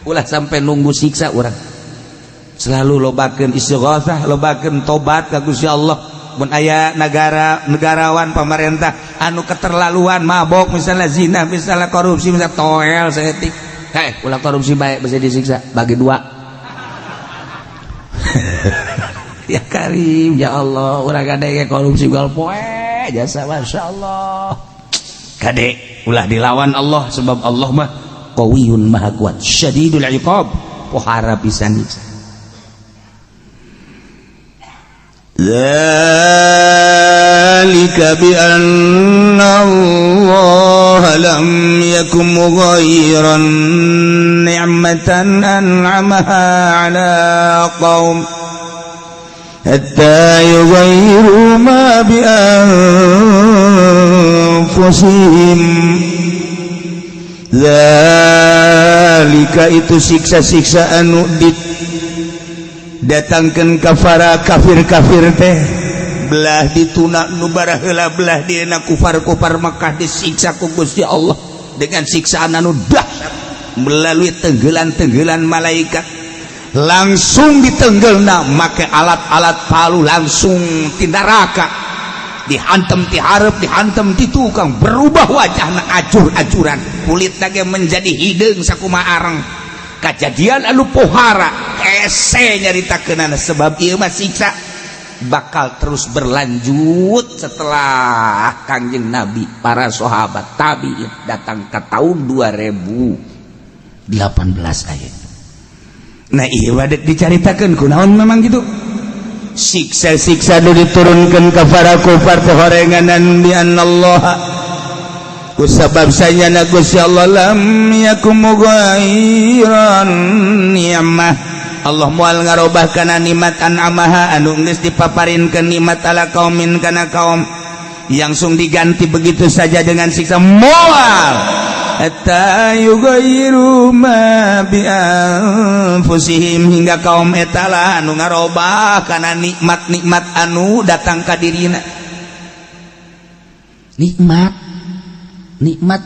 Ulah sampai nunggu siksa urang. Selalu lobakeun istighatsah, lobakeun tobat ka Gusti Allah. Mun aya negarawan pemerintah anu keterlaluan mabok misalnya zina, misalnya korupsi, misalnya toel saeutik. Ulah korupsi bae bisa disiksa bagi dua. Ya Karim, ya Allah, urang kade korupsi gal poe jasa Masya Allah. Kade ulah dilawan Allah sebab Allah mah qawiyun maha kuat, syadidul iqab, pohara pisan nyiksa. Dzalika bi anna Allah lam yakum mughayyiran ni'matan an'amaha 'ala qaum hatta yughayyiru ma bi anfusihim. Dzalika itu siksa-siksa anu datangkeun kafara kafir-kafir teh belah dituna nu baraheula belah dieuna kufar Mekah disiksa ku Gusti Allah dengan siksaan anu dahsyat melalui tenggelan-tenggelan malaikat langsung ditenggelna make alat-alat palu langsung ti neraka dihantem ti hareup dihantem ti tukang berubah wajahna ajur-ajuran kulit lagi menjadi hideung sakumaha areng kejadian anu pohara ese nyaritakeunana sebab ieu mah siksa bakal terus berlanjut setelah Kangjeng Nabi para sahabat tabi'in datang ke tahun 2018 aya. Nah iya wadah dicaritakan kunaon memang gitu siksa-siksa nu diturunkan ke para kufar pohorenganan bi anallaha kusabab sanyana Gusti Allah lam yakum ghairan ni'mah Allah moal ngarobah kana nikmat an'amaha anu geus dipaparinkeun nikmat ala kaumin kana kaum langsung diganti begitu saja dengan siksa moal hatta yughayyiru ma bi anfusihim hingga kaum eta lah anu ngarobah kana nikmat-nikmat anu datang ka dirina nikmat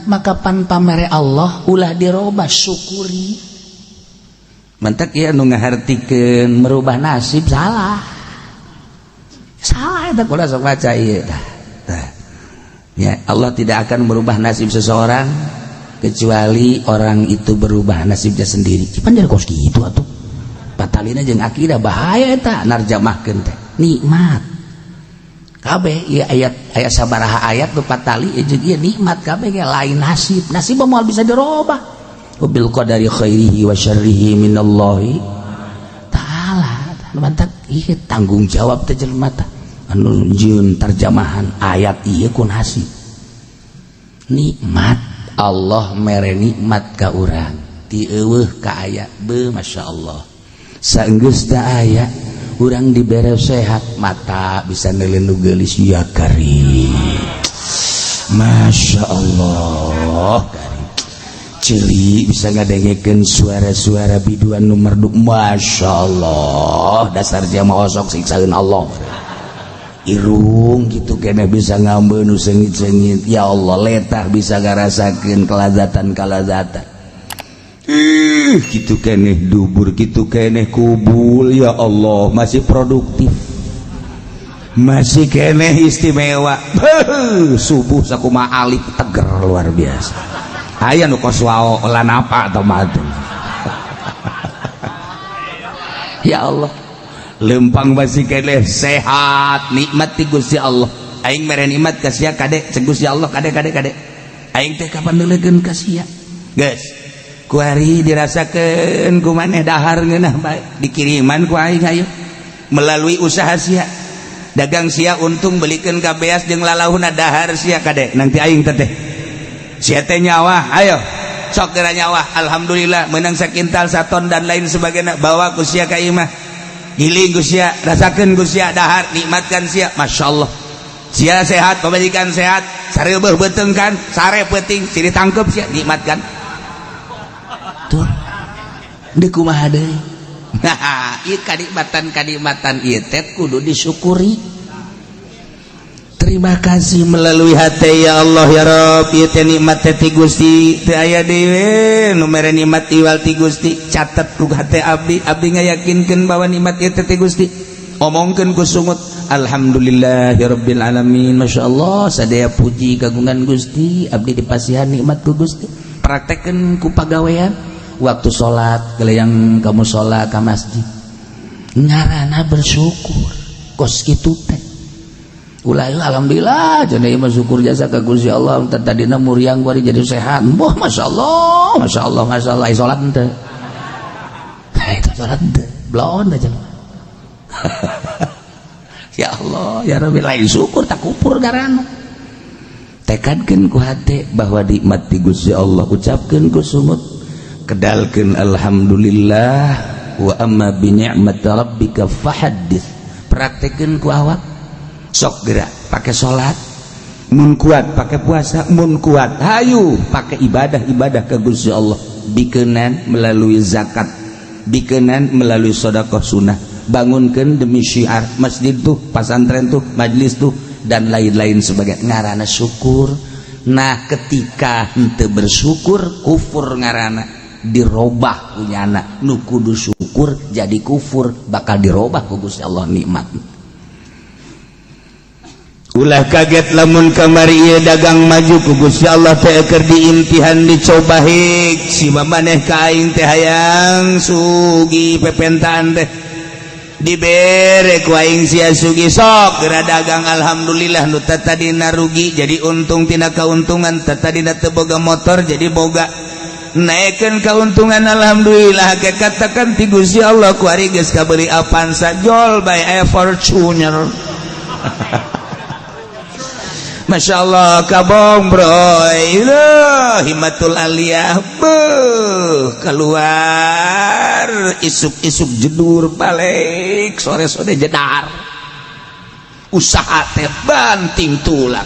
maka pan pamere Allah ulah dirobah syukuri mantak ya anu ngahartikeun merubah nasib salah eta kudu sok baca ieu ya Allah tidak akan merubah nasib seseorang kecuali orang itu berubah nasibnya sendiri pan jadi kos kitu atuh batalina jeung akidah bahaya eta narjamahkeun teh nikmat kabeh ieu ayat sabaraha ayat nu patali jeung ieu nikmat kabeh ge lain nasib moal bisa dirobah bil qadari khairihi wa syarrihi minallahi ta'ala mantap ieu tanggung jawab teh jelema teh anu nyieun terjemahan ayat ieu ku nasib nikmat Allah mere nikmat ka urang ti eueuh ka aya beuh masyaallah saenggeus da aya urang dibere sehat mata bisa neuleun nu geulis ya karim masyaallah cili bisa ngadengekeun suara-suara biduan nu merdu masyaallah dasar jamaah osok siksaeun Allah irung gitu kena bisa ngambeun nu seungit-seungit ya Allah letah bisa ngarasakeun kelazatan gitu keneh dubur gitu keneh kubul ya Allah masih produktif masih keneh istimewa subuh sakumaha alif teger luar biasa aya nu kos wao lan apa atau madu ya Allah lempang masih keneh sehat nikmat ti Gusti Allah aing mere nikmat ka sia kade cek Gusti Allah kade aing teh kapan neulekeun ka sia geus ku ari dirasakeun ku maneh dahar ngeunah bae dikiriman ku aing ayo melalui usaha sia dagang sia untung belikeun ka beas jeung lalauhna dahar sia kade nanti aing teh sia teh nyawa ayo sok geura nyawa alhamdulillah menang sakintal saton dan lain sebagainya bawa ku sia ka imah giling ku sia rasakeun ku sia dahar nikmatkan sia masyaallah sia sehat pamajikan sehat sareubeuh beuteung kan sare peuting si ditangkep sia nikmatkan tuh deuk kumaha deui nah ieu kanikmatan ieu teh kudu disyukuri. Terima kasih melalui hati ya Allah ya Rabb ieu teh nikmat teh ti Gusti teu aya dewe nu mere nikmat iwal ti Gusti catet ku hate abdi ngayakinkeun bahwa nikmat ieu teh ti Gusti omongkeun ku sungut alhamdulillahirabbil alamin masyaallah sadaya puji kagungan Gusti abdi dipasihan nikmat ku Gusti praktekkeun ku pagawean waktu salat geleang kamu salat ka masjid ngaranna bersyukur kos kitu teh ulah alhamdulillah cenah ieu syukur jasa ka Gusti Allah tadina muriang bari jadi sehat boh masyaallah ai salat henteu itu salat henteu blaon aja ya Allah ya Rabbi lain syukur tak kupur garana tekadkeun ku hate bahwa nikmat ti Gusti Allah ucapkeun ku sumut kedalkeun alhamdulillah wa amma bi ni'mati rabbika fahaddits praktekkeun ku awak sok gerak pakai sholat mun kuat pakai puasa mun kuat hayu pakai ibadah ke Gusti Allah bikeunan melalui zakat bikeunan melalui sedekah sunnah bangunkeun demi syiar masjid tuh pasantren tuh majlis tuh dan lain-lain sebagainya ngaranna syukur. Nah ketika henteu bersyukur kufur ngaranna dirobah punya anak nu kudu syukur jadi kufur bakal dirobah ku Gusti Allah nikmat. Ulah kaget lamun kamari ieu dagang maju ku Gusti Allah teh keur diimtihan dicoba hik si maneh ka aing teh hayang sugi pepentaan teh dibere ku aing sia sugi sok geura dagang alhamdulillah nu tadina rugi jadi untung tina kauntungan tadina teu boga motor jadi boga naikkeun kauntungan alhamdulillah ke katakan ti Gusti Allah ku ari geus kabeli Avanza jol by a Fortuner. Masya Allah kabong bro himatul aliyah keluar isuk-isuk jedur balik sore-sore jedar usaha teh banting tulang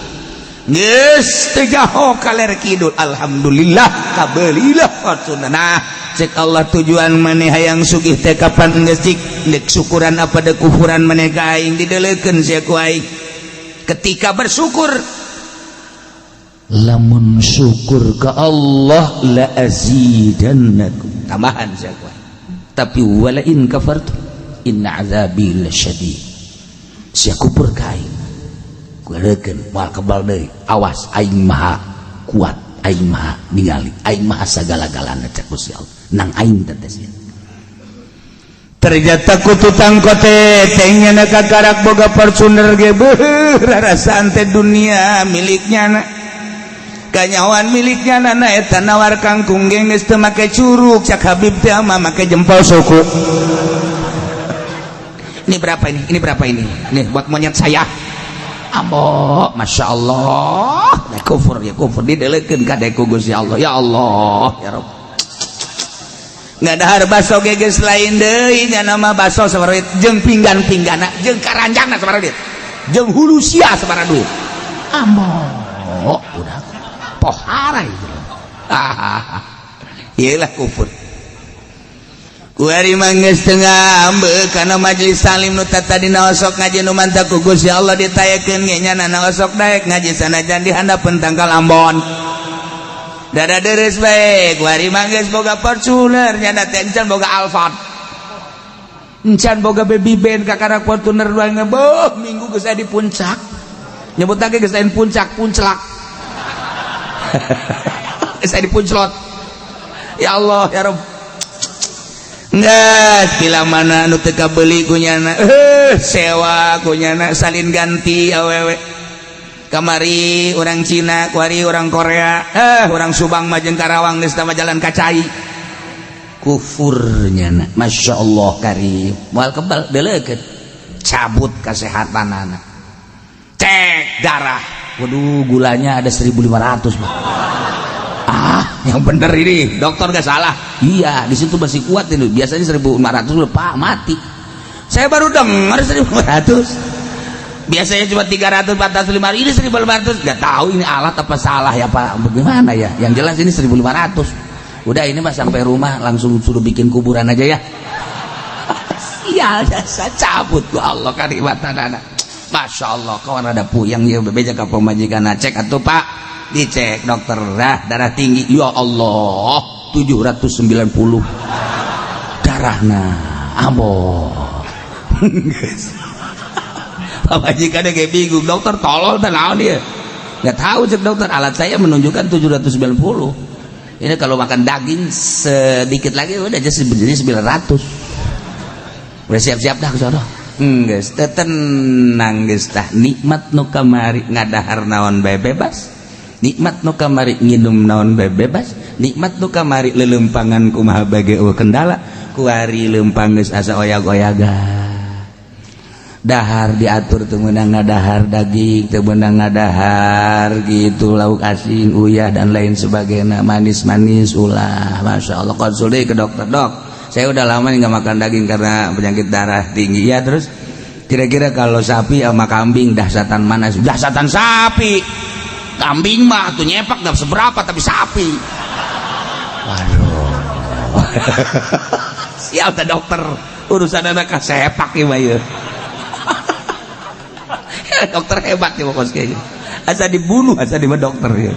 geus teh gaho kaler kidul alhamdulillah kabelilah Fortuner. Nah cek Allah tujuan maneh hayang sugih teh kapan geus dik syukuran apa da kufuran maneh ka aing didelekeun sia ku aing ketika bersyukur lamun syukur ke Allah la azidannakum tambahan siapa tapi wala in kafartu inna azabi lasyadid sia kufur kain kurekeun moal kebal deui awas aing maha kuat aing maha ningali aing maha sagala-galana cek Gusti Allah nang aing tetes ternyata ku tutang kote tengena kakarak boga Fortuner ge beuh rarasaan teh dunia miliknya na kanyawan miliknya na eta nawar kangkung ge geus teu make curug cak Habib teh mah make jempol suku. Ini berapa ini nih buat monyet saya ambo Masya Allah kufur didelekeun ka deku Gusti Allah ya Allah ya Rabb ngadahar baso geges lain deui nya nama baso sabaraha duit jeung pinggan-pinggana jeung karanjangna sabaraha duit jeung hulu sia sabaraha duit ambo udah pohara itu iyalah kufur kuari manggeus teu ngambe kana majelis salim nu tadina osok ngaji nu mantap ku Gusti Allah ditayakeun ge nya na osok daek ngaji sanajan di handapeun tangkal Ambon dada deres baik wari mangges boga Fortuner nyana teh encan boga Alphard encan boga baby band kakarak Fortuner doang ngeboh minggu geus aya di puncak nyebut lagi geus aya puncak punclak geus aya di punclot ya Allah ya Rabb nggak kila mana anu teu kabeli ku nyana sewa ku nyana salin ganti awewe kamari orang Cina kuari orang Korea orang Subang majeng Karawang geus tama jalan kacai kufurnya na Masya Allah karim moal kebal delekeun cabut kesehatanana cek darah waduh gulanya ada 1500 Pak. Yang bener ini dokter gak salah iya di situ masih kuat ini biasanya 1500 udah Pak mati saya baru dengar 1500 biasanya cuma 300, 400, 500 ini 1500 gak tahu ini alat apa salah ya Pak bagaimana ya yang jelas ini 1500 udah ini mah sampai rumah langsung suruh bikin kuburan aja ya iya jasa cabut gua Allah karibatan anak Masya Allah kawan ada puyang ya bebeja ke pemajikan cek atau Pak dicek dokter darah tinggi ya Allah 790 darahna ambo pemajikan kayak bingung dokter tolol dan naon dia nggak tahu cek dokter alat saya menunjukkan 790 ini kalau makan daging sedikit lagi udah jadi 900 udah siap-siap dah kesono geus tenang geus tah nikmat nu kamari ngadahar naon bae bebas nikmat nu kamari nginum naon bae bebas nikmat nu kamari lelempangan kumaha bage kendala kuari lempang geus asa oyag-oyagan dahar diatur teu meunang ngadahar daging teu meunang ngadahar gitu lauk asin uyah dan lain sebagainya manis-manis ulah Masya Allah konsul deh ke dokter dok saya udah lama nggak makan daging karena penyakit darah tinggi ya terus kira-kira kalau sapi sama kambing dahsatan mana dahsatan sapi kambing mah tuh nyepak gak seberapa tapi sapi waduh siap tak dokter urusan anak sepak ya bayu dokter hebat ya pokoknya asa dibunuh asa di dokter ya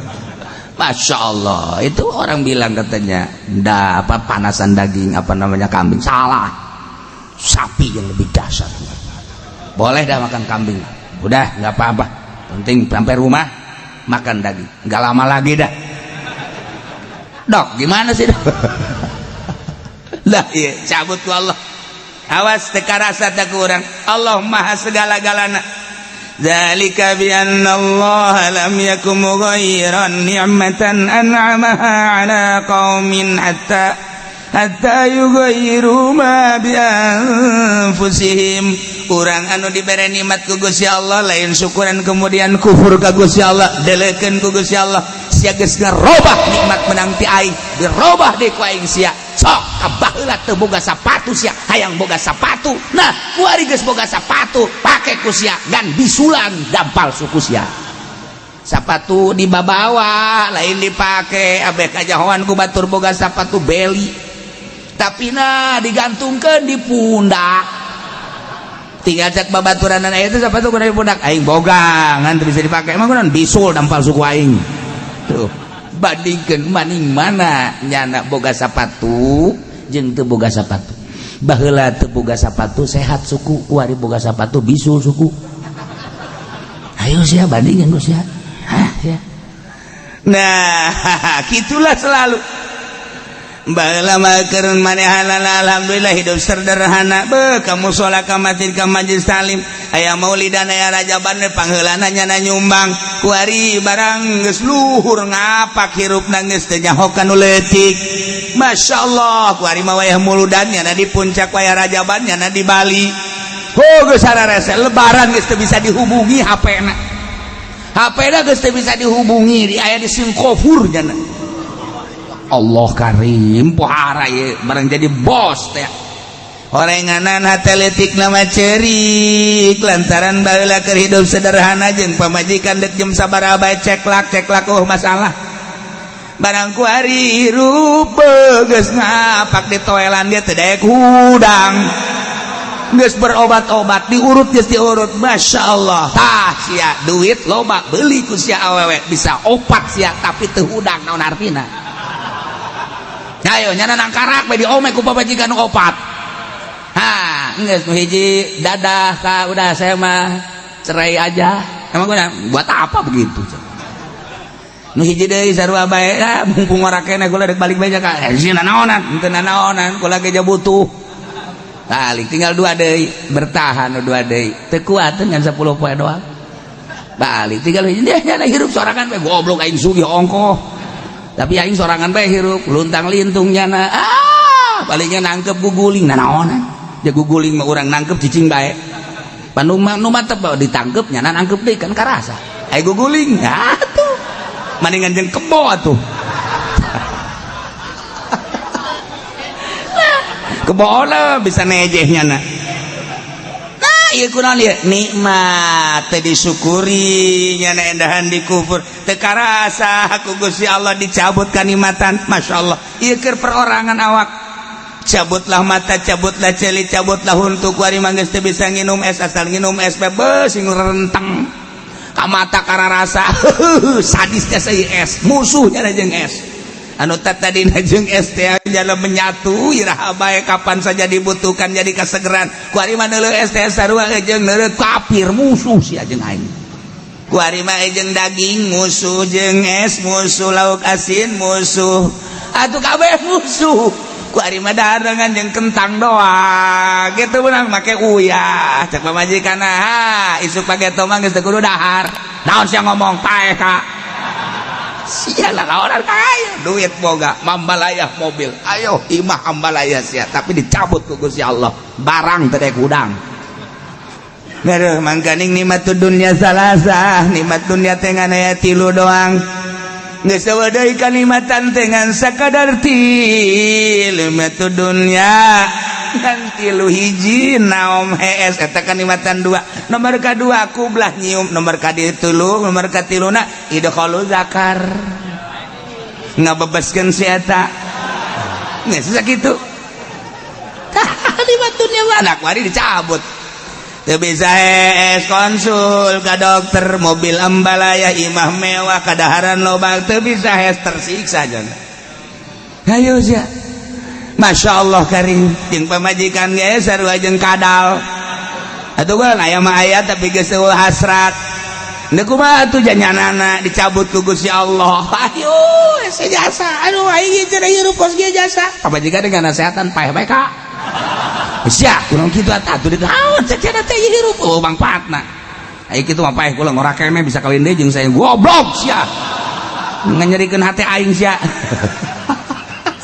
Masya Allah, itu orang bilang katanya panasan daging apa namanya kambing, salah, sapi yang lebih dasar. Boleh dah makan kambing, udah nggak apa-apa, penting sampai rumah makan daging, nggak lama lagi dah. Dok gimana sih dok? Lah iya cabut ku Allah, awas teka rasa tak kurang, Allah maha segala-galana. Dzalika bi anna Allah lam yakum mughayyiran ni'matan an'amaha 'ala qaumin hatta yughayyiru ma bi anfusihim. Urang anu dibere nikmat ku Gusti Allah lain syukuran kemudian kufur ka Gusti Allah, delekeun ku Gusti Allah, sia geus ngarobah nikmat menang ti aing, dirobah deui ku aing sia. Sok kabaheula teu boga sapatu sia, hayang boga sapatu. Nah, kuari geus boga sapatu, pake ku sia gan bisulan dampal suku sia. Sapatu dibabawa, lain dipake, abeh kajahoan ku batur boga sapatu beli. Tapi nah digantungkeun di pundak. Tinggal cek babaturan aya teh sapatu kudu di pundak, aing boga ngan teu bisa dipake. Emang kunaon bisul dampal suku aing. Tuh. Bandingkeun maning mana nyana boga sapatu jeung teu boga sapatu. Baheula teu boga sapatu sehat suku, kuari boga sapatu bisul suku. Ayo sia bandingkeun ku sia. Ya. Nah, gitulah selalu. Baheula makeun manehanana alhamdulillah hidup sederhana. Beuh kamu sholat ka masjid ka majelis talim, aya maulidan aya rajaban pangheulana nyana nyumbang. Kuari barang geus luhur ngapak hirupna geus teu nyahokan nu leutik. Masyaallah kuari mah wayah muludan nyana di puncak, wayah rajaban nyana di Bali. Geus sararese lebaran geus teu bisa dihubungi HP-na. HP-na geus teu bisa dihubungi, aya di Singapura nyana. Allah karim pohara ye barang jadi bos teh orenganan hateletik nama cerik lantaran baheula keur hidup sederhana jeung pamajikan dek jam sabaraha bae ceklak masalah barang kuari hirup geus ngapak di toelan dia teu daek hudang geus berobat-obat diurut geus diurut. Masya Allah tah sia duit loba beli ku sia awewe bisa opat sia tapi teu hudang naon artina. Ayo nyana nangkarak bae diome ku pabajikan opat. Ha, geus nu hiji dadah ka udah saya mah cerai aja. Emang buat apa begitu? Nu hiji deui sarua bae, mumpung ora kene kula rek balik bae ka. Sina naonan, henteu naonan, kula ge butuh. Balik tinggal 2 deui, bertahan 2 deui. Teu kuat ngan 10 poe doang. Balik tinggal hiji dia nyana hirup sorangan bae goblok aing sugih ongkoh. Tapi aing sorangan bae hirup luntang lintung nyana palingnya nangkep guguling nanaonan ya guguling mah urang nangkep cicing bae panu mantep ditangkep nyana nangkep deui kan karasa aya guguling atuh maningan jeung kebo atuh keboona bisa nejeh nyana. Ieu kunaon ieu nikmat teh disyukuri nyana endahan dikufur teu karasa ku Gusti Allah dicabut kanikmatan. Masyaallah ieu keur perorangan awak cabutlah mata cabutlah celi cabutlah huntu kuari mah geus teu bisa nginum es asal nginum es bebes sing renteng ka mata kararasa sadis teh saeuy es musuhnya jeung es anu tadina jeung es teh jalan menyatu iraha bae kapan saja dibutuhkan jadi kasegeran kuari mah neuleuh es teh sarua jeung neuleuh kafir musuh sia jeung aing kuari mah jeung daging musuh jeung es musuh lauk asin musuh atuh kabeh musuh kuari mah darengan jeung kentang doang kitu beunang make uyah cek pamajikanna ha isuk page tomang geus teu kudu dahar naon sia ngomong tae ka sialah orang kaya duit boga mambalayah mobil ayo imah ambalayah sia tapi dicabut ku Gusti Allah barang teu daek hudang. Ngaruh mangkaning nikmatud dunya salasah nikmat dunya teh ngan aya 3 doang geus eueuh deui kanikmatan teh ngan sakadar nikmatud dunya kan 3 hiji naom hees eta kanikmatan 2 nomor kadua kublah nyium nomor kaditulu nomor katiluna idkhalu zakar ngabebaskeun si eta geus sakitu nikmat dunya mah anak wari dicabut bisa konsul ke dokter mobil ambalaya imah mewah kadaharan lobang bisa tersiksa aja. Ayo ya Masya Allah karing jeung pamajikan ge sarua jeung kadal atuh bae aya mah aya tapi geus hasrat da kumaha atuh janyanana dicabut ku Gusti Allah. Ayo jasa aduh aing cenah hirup kos ge jasa pamajikan dengan nasehatan paeh bae ka sia kurang kitu atuh ditaon cenah teh hirup oh mangpaatna aya kitu mah paeh kula ngora kene bisa kawin deui jeung saya goblok sia nganyerikeun hate aing sia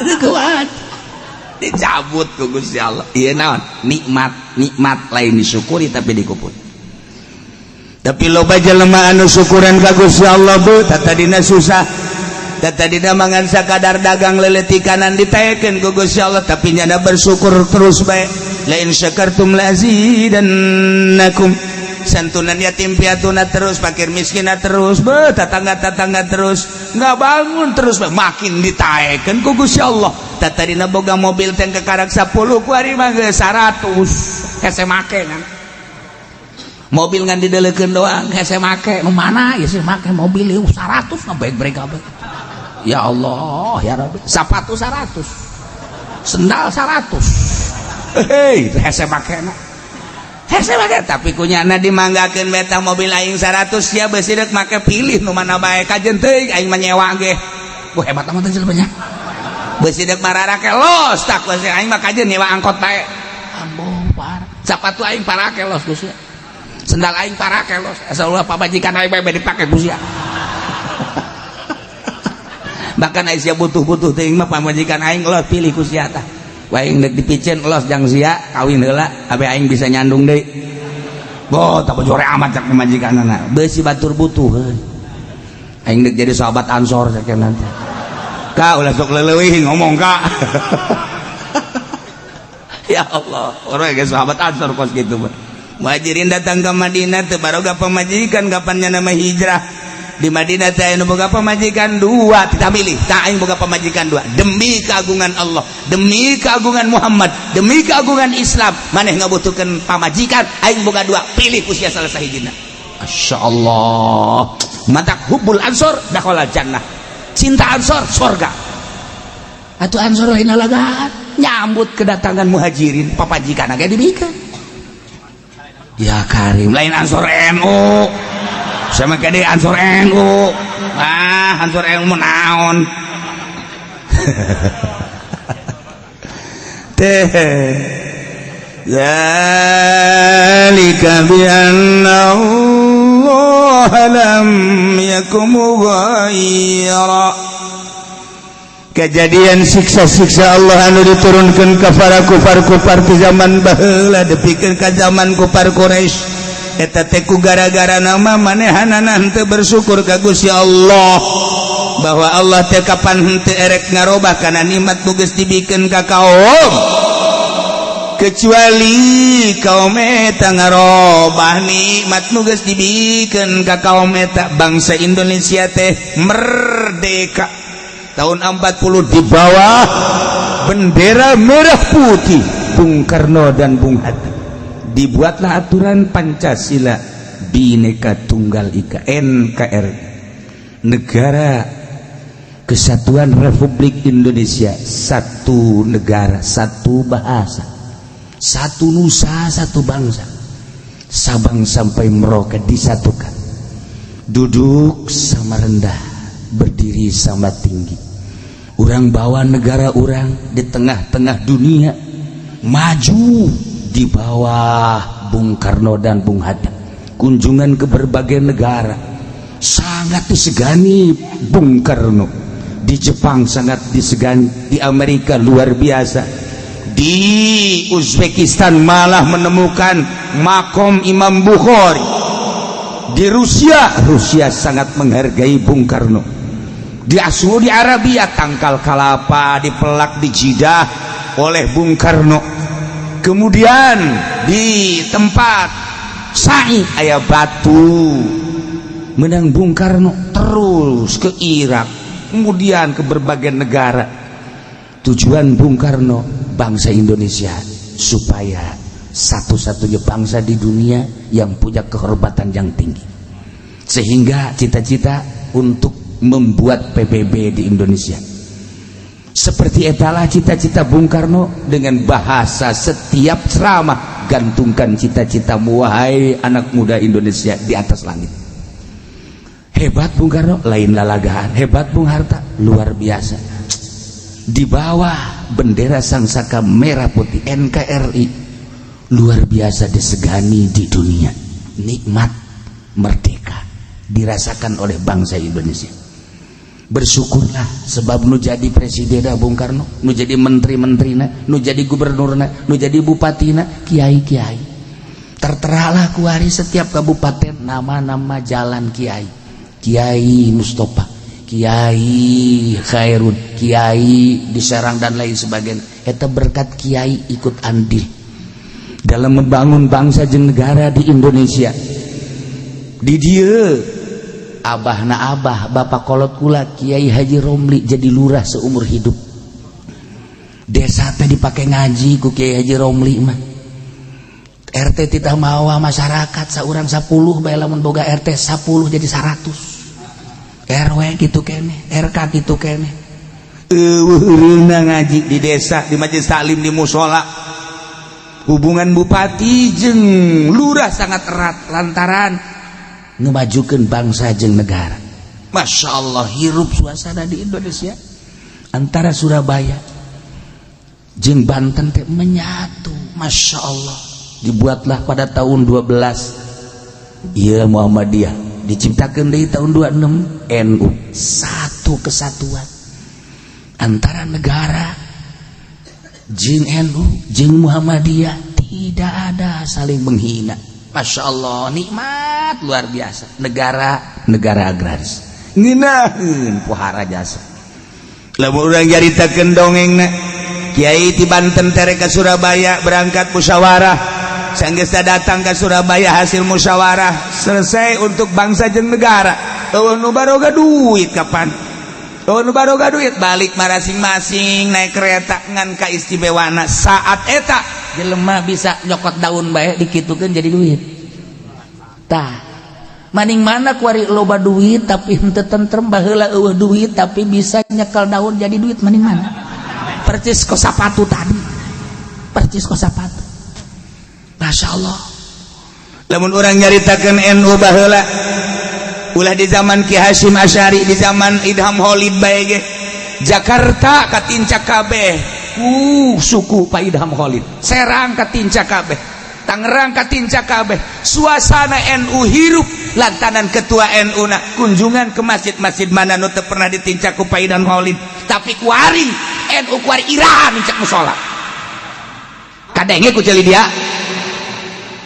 kuat dicabut ku Gusti Allah. Ieu naon nikmat lain disyukuri tapi dikuput. Tapi loba jelema anu syukuran ka Gusti Allah beuh tadina susah tadina mangan sakadar dagang leuleutik kanan ditaekeun ku Gusti Allah tapi nyana bersyukur terus bae. La in syakartum la azidannakum. Santunan yatim piatuna terus, fakir miskinna terus, tetangga-tetangga terus, nggak bangun terus, makin ditaekeun ku Gusti Allah. Tadina boga mobil teh kekarak 10 ku ari mah 100 hese make kan. Mobil ngan dideleukeun doang hese make, nu mana ya sih make mobil 100 na baik-baik kabeh. Ya Allah, ya Rabbi. Sapatu 100. Sendal 100. Hei, hese makena. Hese make tapi kunyana dimanggakeun beta mobil aing 100 sia beusi deuk make pilih nu mana bae kajen teuing aing mah nyewa ge. Wah hebat amat teh jelema nya. Beusi deuk mararake los tak beusi aing mah kajen nyewa angkot bae. Ambo par. Sapatu aing parake los Gusti. Sendal aing parake los. Asalna pabajikan aing bae dipake Gusti. Bahkan aing sia butuh-butuh teuing mah pamajikan aing los pilih Gusti tah. Waing dek dipicen los jang sia kawin heula abe aing bisa nyandung deui. Bo tak bojore amat cak majikanana. Beusi batur butuh heuh. Aing dek jadi sahabat Ansor sakeun nanti. Ka ulah sok leuwih ngomong ka. Ya Allah, orang ge sahabat Ansor kos kitu mah. Muhajirin datang ke Madinah teu baroga pamajikan kapan nama hijrah. Di Madinah teh anu boga pamajikan 2 kita milih tah aing boga pamajikan 2 demi keagungan Allah demi keagungan Muhammad demi keagungan Islam maneh ngabutuhkeun pamajikan aing boga 2 pilih ku sia salah sahijina. Masyaallah matak hubbul ansor dakhala jannah cinta ansor surga atuh ansor lain alagaan nyambut kedatangan muhajirin papajikan ge dibikeun ya karim lain ansor NU sama kade ansor NU ansor NU naon teh zalika bi anna Allah lam yakum ghaira kejadian siksa-siksa Allah anu diturunkeun ka para kufar-kufar di zaman baheula dipikeun ka zaman kufar Quraisy eta teh ku gara-gara nama manehanana henteu bersyukur ka Gusti Allah bahwa Allah teh kapan henteu erek ngarobah kana nikmat nu geus dibikeun ka kaum kecuali kaum eta ngarobah nikmat nu geus dibikeun ka kaum eta. Bangsa Indonesia teh merdeka tahun 40 di bawah bendera merah putih Bung Karno dan Bung Hatta. Dibuatlah aturan Pancasila Bhinneka Tunggal Ika NKRI Negara Kesatuan Republik Indonesia, satu negara, satu bahasa, satu nusa, satu bangsa. Sabang sampai Merauke disatukan. Duduk sama rendah, berdiri sama tinggi. Urang bawa negara urang di tengah-tengah dunia, maju di bawah Bung Karno dan Bung Hatta. Kunjungan ke berbagai negara sangat disegani Bung Karno. Di Jepang sangat disegani, di Amerika luar biasa, di Uzbekistan malah menemukan makom Imam Bukhari. Di Rusia sangat menghargai Bung Karno. Di Saudi Arabia tangkal kalapa dipelak di Jeddah oleh Bung Karno. Kemudian di tempat Sa'i aya batu menang Bung Karno, terus ke Irak, kemudian ke berbagai negara. Tujuan Bung Karno bangsa Indonesia supaya satu-satunya bangsa di dunia yang punya kehormatan yang tinggi, sehingga cita-cita untuk membuat PBB di Indonesia. Seperti etalah cita-cita Bung Karno dengan bahasa setiap ceramah, gantungkan cita-citamu wahai anak muda Indonesia di atas langit. Hebat Bung Karno, lain lalagaan. Hebat Bung Hatta, luar biasa. Di bawah bendera sangsaka merah putih NKRI, luar biasa disegani di dunia. Nikmat merdeka dirasakan oleh bangsa Indonesia. Bersyukurlah sebab nu jadi presiden Bung Karno, nu jadi menteri-menterina, nu jadi gubernurna, nu jadi bupatina, kiai-kiai. Terteralah kuari setiap kabupaten nama-nama jalan kiai. Kiai Mustafa, Kiai Khairun, Kiai di Serang dan lain sebagainya. Eta berkat kiai ikut andil dalam membangun bangsa jeung negara di Indonesia. Di dieu abahna abah bapak kolot kula Kiai Haji Romli jadi lurah seumur hidup. Desa teh dipake ngaji ku Kiai Haji Romli mah. RT titah mawa masyarakat saurang 10 bae lamun boga RT 10 jadi 100. RW gitu kene, RK gitu kene. Eueureuna ngaji di desa, di majelis taklim, di musola. Hubungan bupati jeung lurah sangat erat lantaran ngemajukeun bangsa jeung negara. Masya Allah, hirup suasana di Indonesia antara Surabaya jeung Banten teh menyatu. Masya Allah, dibuatlah pada tahun 12 iya Muhammadiyah, diciptakan dari tahun 26 NU, satu kesatuan antara negara jeung NU jeung Muhammadiyah, tidak ada saling menghina. Masya Allah, nikmat luar biasa. Negara agraris ngeunaheun pohara jasa. Lamun urang jaritakeun dongengna Kiai ti Banten tere ka Surabaya berangkat musyawarah, sanggeus datang ke Surabaya hasil musyawarah selesai untuk bangsa jeung negara. Eueuh nu baroga duit kapan? Eueuh nu baroga duit balik masing-masing naik kereta ngan ka istimewana. Saat eta jelema bisa nyokot daun bae dikitukeun jadi duit. Tah, maning mana kuari loba duit tapi henteu tentrem, baheula eueuh duit tapi bisa nyekel daun jadi duit, maning mana? Percis ko sapatu tadi. Percis ko sapatu. Masya Allah. Lamun orang nyaritakeun NU baheula ulah di zaman Ki Hasyim Asy'ari, di zaman Idham Khalid bae ge Jakarta katincak kabeh suku Pak Idham Khalid, Serang katincak kabeh, Tangerang katincak kabeh. Suasana NU hirup lantanan ketua NU na kunjungan ke masjid-masjid mana nu teu pernah ditincak ku Pak Idham Khalid, tapi kuari NU kuari iraha nincak musola. Kadenge ku ceuli dia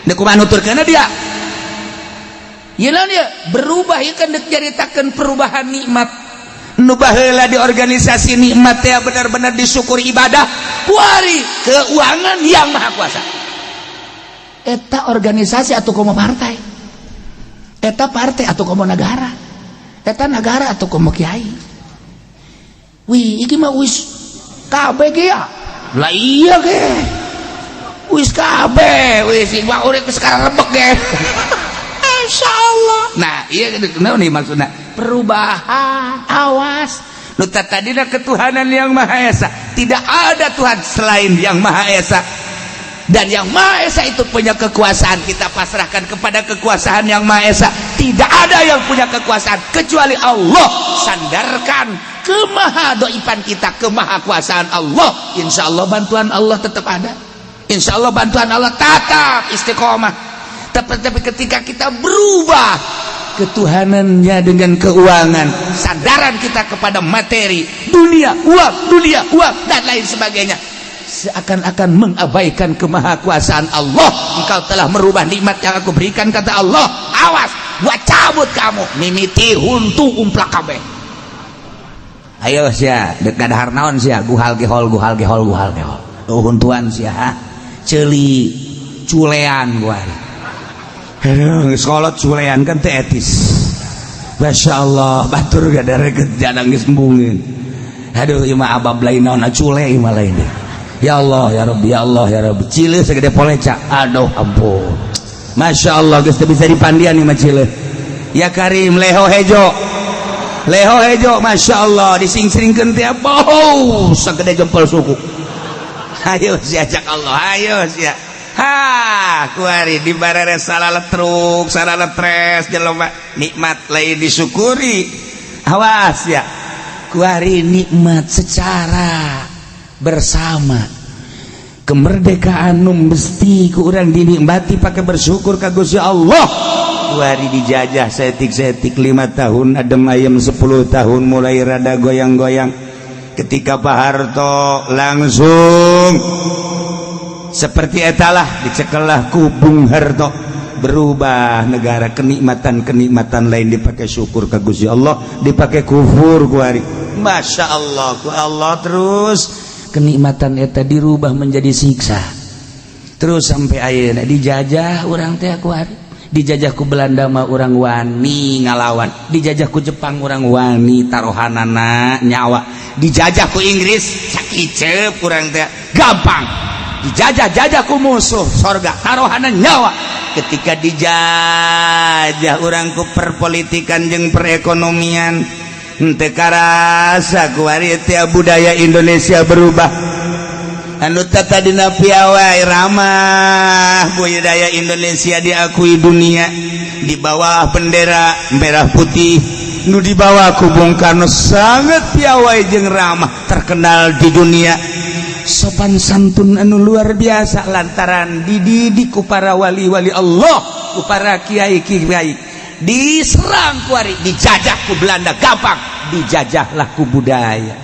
deku manuturkeun dia. Yeuna dia berubah ieu kan diceritakeun perubahan nikmat. Nu baheula di organisasi nikmat teh benar-benar disyukuri ibadah, kuari keuangan yang maha kuasa. Eta organisasi atau komo partai. Eta partai atau komo negara. Eta negara atau komo kiai. Wih, iki mah wis kabeh ge ya. Lah iya ge. Wis kabeh, wis mah urip sekarang lebek ge. Insyaallah. Nah, iya naon nih maksudna? Perubahan, awas. Nu tadina ketuhanan yang Maha Esa. Tidak ada Tuhan selain yang Maha Esa. Dan yang Maha Esa itu punya kekuasaan, kita pasrahkan kepada kekuasaan yang Maha Esa. Tidak ada yang punya kekuasaan kecuali Allah. Sandarkan kemahadoifan kita ke maha kuasaan Allah. Insya Allah bantuan Allah tetap ada. Insya Allah bantuan Allah tetap istiqomah. Tapi ketika kita berubah ketuhanannya dengan keuangan, sandaran kita kepada materi, dunia, uang dan lain sebagainya, seakan-akan mengabaikan kemahakuasaan Allah. Engkau telah merubah nikmat yang aku berikan, kata Allah. Awas, gua cabut kamu, mimiti huntu umplak kabeh. Ayo sia, dek gadahar naon sia, guhal gehol. Huntuan sia, ceuli culean gua. Sekolot culean kan teh etis. Masya Allah, batur gadare jadang geus embungin. Aduh, ima abab lain naon cule ima lain deh. Ya Allah ya Rabbi, ya Allah ya Rabbi. Cile segede poleca, aduh ampun. Masya Allah geus bisa dipandian nih mah Cile. Ya Karim leho hejo, Masya Allah dising-singkeun teh bau sagede jempol suku. Ayo siajak Allah, ayo sia. Kuari di barere salaletruk, salaletres jelema nikmat lain disyukuri. Awas ya. Kuari nikmat secara bersama. Kemerdekaan nu mesti ku urang dinikmati pakai bersyukur ka Gusti Allah. Kuari dijajah setik-setik 5 tahun adem ayem 10 tahun mulai rada goyang-goyang. Ketika Pak Harto langsung seperti etalah dicekelah ku Bung Harto, berubah negara, kenikmatan lain dipakai syukur ka Gusti Allah, dipakai kufur kuari. Masya Allah ku Allah, terus kenikmatan eta dirubah menjadi siksa, terus sampai ayeuna dijajah urang teh kuari, dijajah ku Belanda mah urang wani ngalawan, dijajah ku Jepang urang wani taruhanana nyawa, dijajah ku Inggris sakicep urang teh gampang, dijajah ku musuh sorga taruhanan nyawa. Ketika dijajah urang ku perpolitikan jeung perekonomian henteu karasa kuari teh budaya Indonesia berubah. Anu tadina piawai ramah budaya Indonesia diakui dunia di bawah bendera merah putih nu dibawa ku Bung Karno sangat piawai jeung ramah terkenal di dunia. Sopan santun anu luar biasa lantaran dididik ku para wali-wali Allah, ku para kiai-kiai. Diserang kuari, dijajah ku Belanda gampang, dijajahlah ku budaya.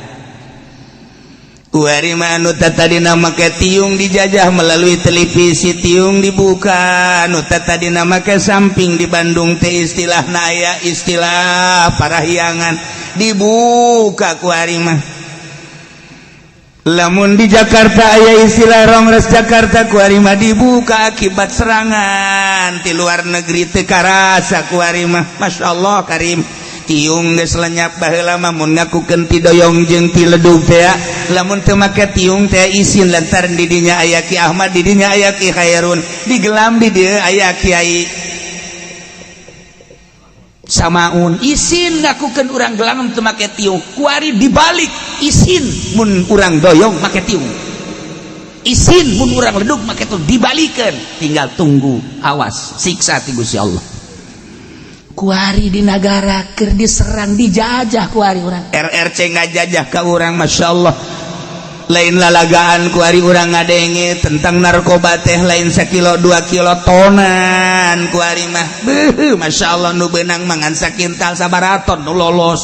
Kuari mah anu tadina make tiung dijajah melalui televisi, tiung dibuka, anu tadina make samping di Bandung teh istilahna aya istilah parahyangan dibuka kuari mah. Lamun di Jakarta aya istilah Rongres Jakarta kuari mah dibuka akibat serangan ti luar negeri teu karasa kuari mah. Masya Allah Karim tiung geus lenyap baheula mah mun ngakukeun ti doyong jeung ti ledug teh lamun teu make tiung teh isin lantaran di dinya aya Ki Ahmad, di dinya aya Ki Khairun, digelam di dieu aya Kiai Samaun, isin ngakukeun urang gelang teu make tiung, kuari dibalik isin mun urang doyong make tiung, isin mun urang ledug make tiung, dibalikeun, tinggal tunggu awas siksa ti Gusti Allah. Kuari di negara keur diserang dijajah kuari urang RRC ngajajah ka urang. Masya Allah lain lalagaan kuari urang ngadenge tentang narkoba teh lain 1 kilo 2 kilo tonan kuari mah Masya Allah nu beunang mangan sakintal sabaraton nu lolos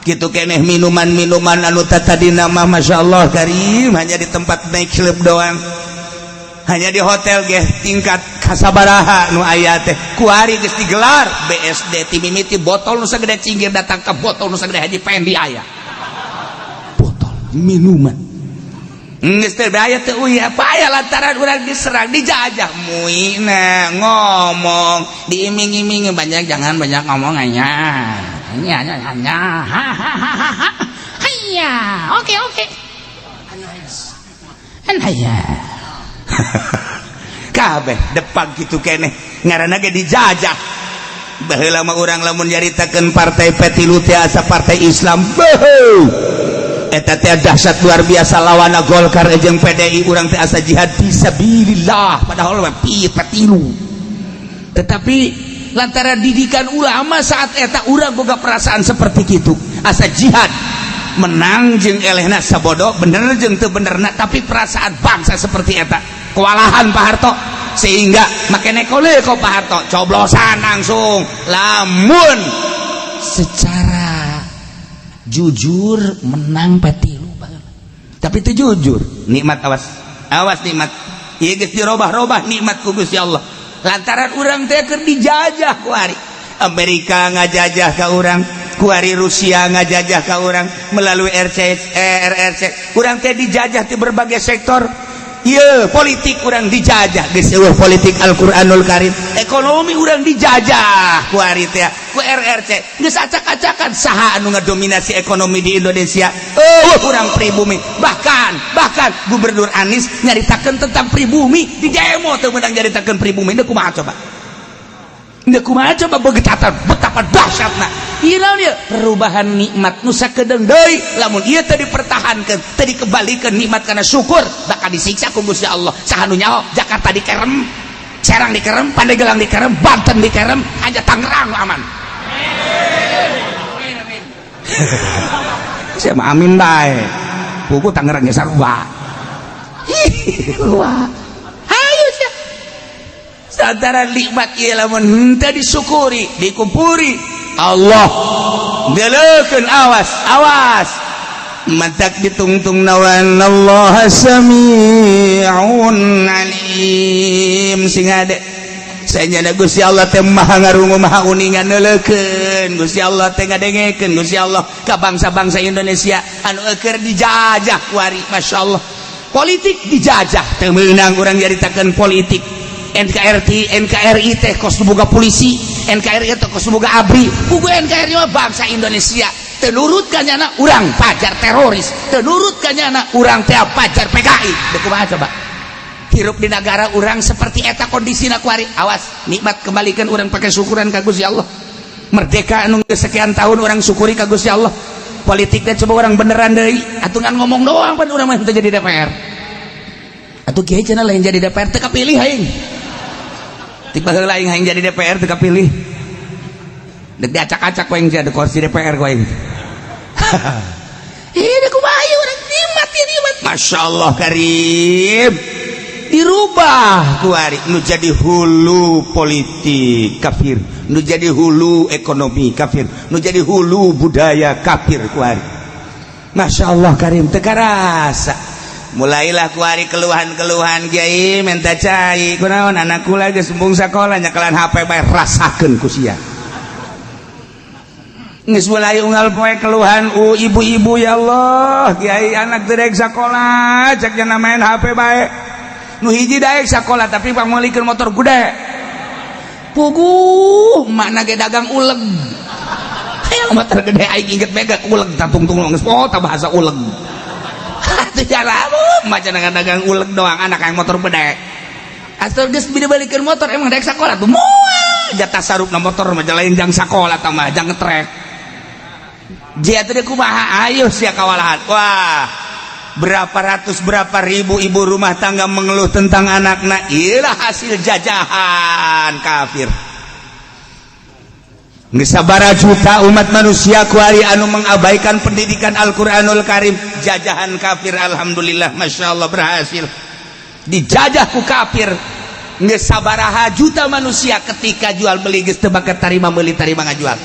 gitu keneh minuman-minuman anu tadina mah Masya Allah Karim hanya di tempat naik klub doang, hanya di hotel ge tingkat kasabaraha nu aya teh kuari geus digelar BSD ti mimiti botol nu sagede cinggir datang ke botol nu sagede Haji Pendi aya botol minuman geus teh daya teh uya paya lantaran urang diserang dijajah muina ngomong diiming-imingi banyak jangan banyak ngomong hanya hanya oke hanya kabeh depan gitu keneh ngaranna ge dijajah baheula mah urang lamun nyaritakeun partai petilu teh asa partai Islam eta teh dahsyat luar biasa lawana Golkar jeung PDI urang teh asa jihad fisabilillah padahal mah petilu, tetapi lantaran didikan ulama saat eta urang boga perasaan seperti kitu asa jihad menang jeung elehna sabodo bener jeung teu benerna, tapi perasaan bangsa seperti eta kewalahan Pak Harto sehingga makanya kole kok Pak Harto coblosan langsung lamun secara jujur menang petilu tapi itu jujur nikmat awas nikmat ieu geus dirobah-robah nikmat ku Gusti Allah lantaran urang teh keur dijajah ku ari Amerika ngajajah ka urang kuari Rusia ngajajah ka urang melalui RRC urang teh dijajah di berbagai sektor politik kurang dijajah politik Alquranul Karim ekonomi kurang dijajah ku RRC geus acak-acakan saha anu ngadominasi ekonomi di Indonesia kurang pribumi bahkan Gubernur Anies nyaritakeun tentang pribumi di demo teu meunang nyaritakeun pribumi teu kumaha coba betapa dahsyatna ieu perubahan nikmat nu sakedeung deui lamun ieu teu dipertahankeun teu dikembalikan nikmat kana syukur bakal disiksa ku Gusti Allah saha nu nyaho Jakarta dikerem Serang dikerem Pandeglang dikerem Banten dikerem hanya Tangerang aman saya mah amin bae buku Tangerang ge sarua antara nikmat ieu lamun henteu disyukuri dikumpuri Allah delekeun awas mantak ditungtung nawan Allah sami'un alim sing ade saenyana Gusti Allah teh maha ngarungu maha uningan neulekeun Gusti Allah teh ngadengekeun Gusti Allah ka bangsa-bangsa Indonesia anu keur dijajah kuari masyaallah politik dijajah teu meunang urang nyaritakeun politik NKRI teh kos boga polisi NKRI teh kos boga abri buku NKRI mah bangsa Indonesia teu nurut ka nyana urang pajar teroris teu nurut ka nyana urang teh pajar PKI teu kumaha coba hirup di negara urang seperti eta kondisina kuari awas nikmat kembalikan urang pakai syukuran ka Gusti Allah merdeka anu sekian tahun urang syukuri ka Gusti Allah politiknya coba urang beneran deui atungan ngomong doang pan urang mah teu jadi DPR atuh kieu cenah lain jadi DPR teu kapilih aing tiba heula aing hayang jadi DPR teu kapilih dek diacak-acak wae jadi kursi DPR wae ini kumaha urang nikmat masyaallah karim dirubah kuari nu jadi hulu politik kafir nu jadi hulu ekonomi kafir nu jadi hulu budaya kafir kuari masyaallah karim teu karasa mulailah kuari keluhan-keluhan kiai minta cai kunaon anakku lagi sembung sakola nyakelan HP bae rasakeun ku sia geus mulai unggal poe keluhan ibu-ibu ya Allah kiai anak teu daek sakola cek cenah main HP bae nu hiji daek sakola tapi pamulikeun motor gede puguh makna ge dagang uleg hayang motor gede aing inget mega uleg tatung-tung geus tah bahasa uleg macam dagang uleg doang anak yang motor bedek asal geus dibalikeun motor emang daek sakola tuh moal jatah sarupna motor mah lain jang sakola tah mah jang ngetrek dia teh kumaha ayo sia kawalahan wah berapa ratus berapa ribu ibu rumah tangga mengeluh tentang anakna iyalah hasil jajahan kafir sabara juta umat manusia kuari anu mengabaikan pendidikan Al-Quranul Karim jajahan kafir alhamdulillah masya Allah berhasil dijajah ku kafir sabaraha juta manusia ketika jual beli geus teu bakat tarima meuli tarima ngajual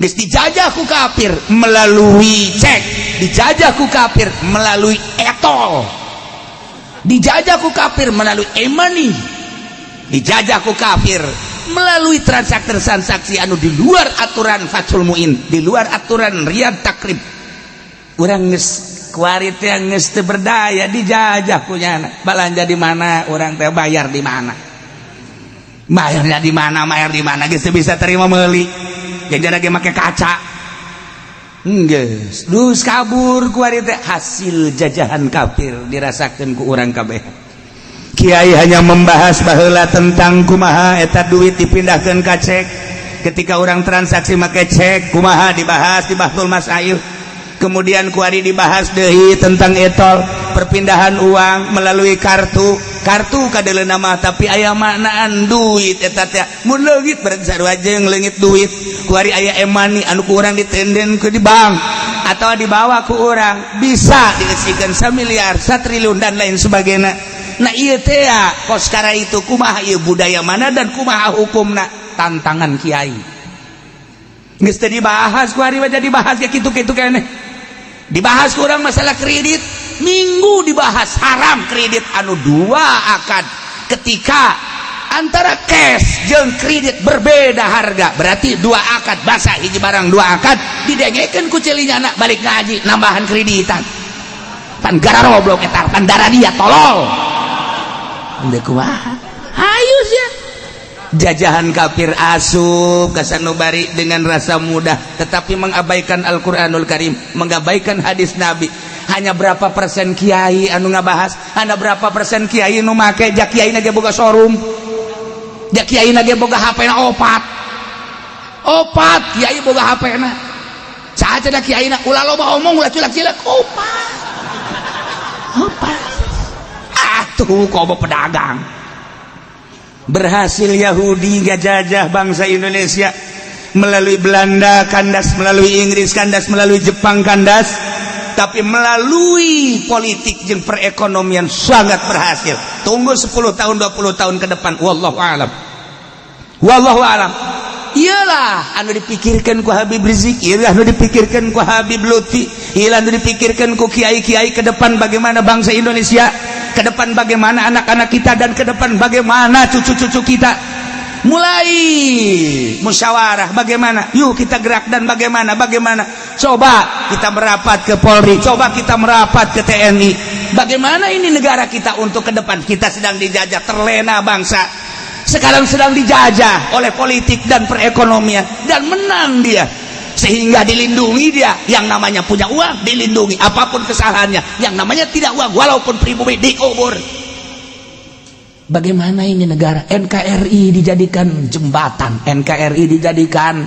geus dijajah ku kafir melalui cek dijajah ku kafir melalui etol dijajah ku kafir melalui e-money dijajah ku kafir melalui transaksi anu di luar aturan Fathul Muin di luar aturan Riyad Takrib urang geus kuari teh geus teu berdaya dijajah ku nyana balanja di mana urang teh bayar di mana bayarnya di mana geus teu bisa terima meuli janjana ge make kaca geus dus kabur kuari teh hasil jajahan kafir dirasakeun ku urang kabeh Kiai hanya membahas baheula tentang kumaha eta duit dipindahkeun ka cek ketika orang transaksi make cek kumaha dibahas di Bahtul Masail kemudian kuari dibahas deui tentang etol perpindahan uang melalui kartu kadeleuna mah tapi aya maknaan duit eta teh mun leungit berarti sarua jeung leungit duit kuari aya e-money anu ku urang ditenden ke di bank atau dibawa ku urang bisa diisikeun 1 miliar 1 triliun dan lain sebagainya. Nah iya teh ya kos kara itu kumaha ieu budaya mana dan kumaha hukumna tantangan kiai geus teh dibahas ku ari jadi dibahas kayak kitu-kitu keneh dibahas ku urang masalah kredit minggu dibahas haram kredit anu 2 akad ketika antara cash jeung kredit berbeda harga berarti 2 akad basa hiji barang 2 akad didengekeun ku celinyana balik ngaji nambahan kreditan Pan gara goblok eta pan darah dia tolol. Ende kumaha? Hayu sia. Jajahan kafir asup ka sanubari dengan rasa mudah tetapi mengabaikan Al-Qur'anul Karim, mengabaikan hadis Nabi. Hanya berapa persen kiai anu ngabahas, hanya berapa persen kiai nu make jak kiai na ge boga showroom. Jak kiai na ge boga HP-na opat kiai boga HP-na. Saat ada kiai na ulah loba omong ulah cilak-cilak opat. Atuh kobo pedagang. Berhasil Yahudi ngajajah bangsa Indonesia melalui Belanda kandas, melalui Inggris kandas, melalui Jepang kandas, tapi melalui politik jeung perekonomian sangat berhasil. Tunggu 10 tahun 20 tahun ke depan wallahu alam. Wallahu alam. Iyalah anu dipikirkan ku Habib Rizik, iyalah anu dipikirkan ku Habib Lutfi, iyalah anu dipikirkan ku kiai-kiai ke depan bagaimana bangsa Indonesia, ke depan bagaimana anak-anak kita, dan ke depan bagaimana cucu-cucu kita. Mulai musyawarah bagaimana, yuk kita gerak, dan bagaimana coba kita merapat ke Polri, coba kita merapat ke TNI. Bagaimana ini negara kita untuk ke depan. Kita sedang dijajah, terlena bangsa sekarang sedang dijajah oleh politik dan perekonomian, dan menang dia sehingga dilindungi dia. Yang namanya punya uang dilindungi, apapun kesalahannya. Yang namanya tidak uang walaupun pribumi dikubur. Bagaimana ini negara? NKRI dijadikan jembatan, NKRI dijadikan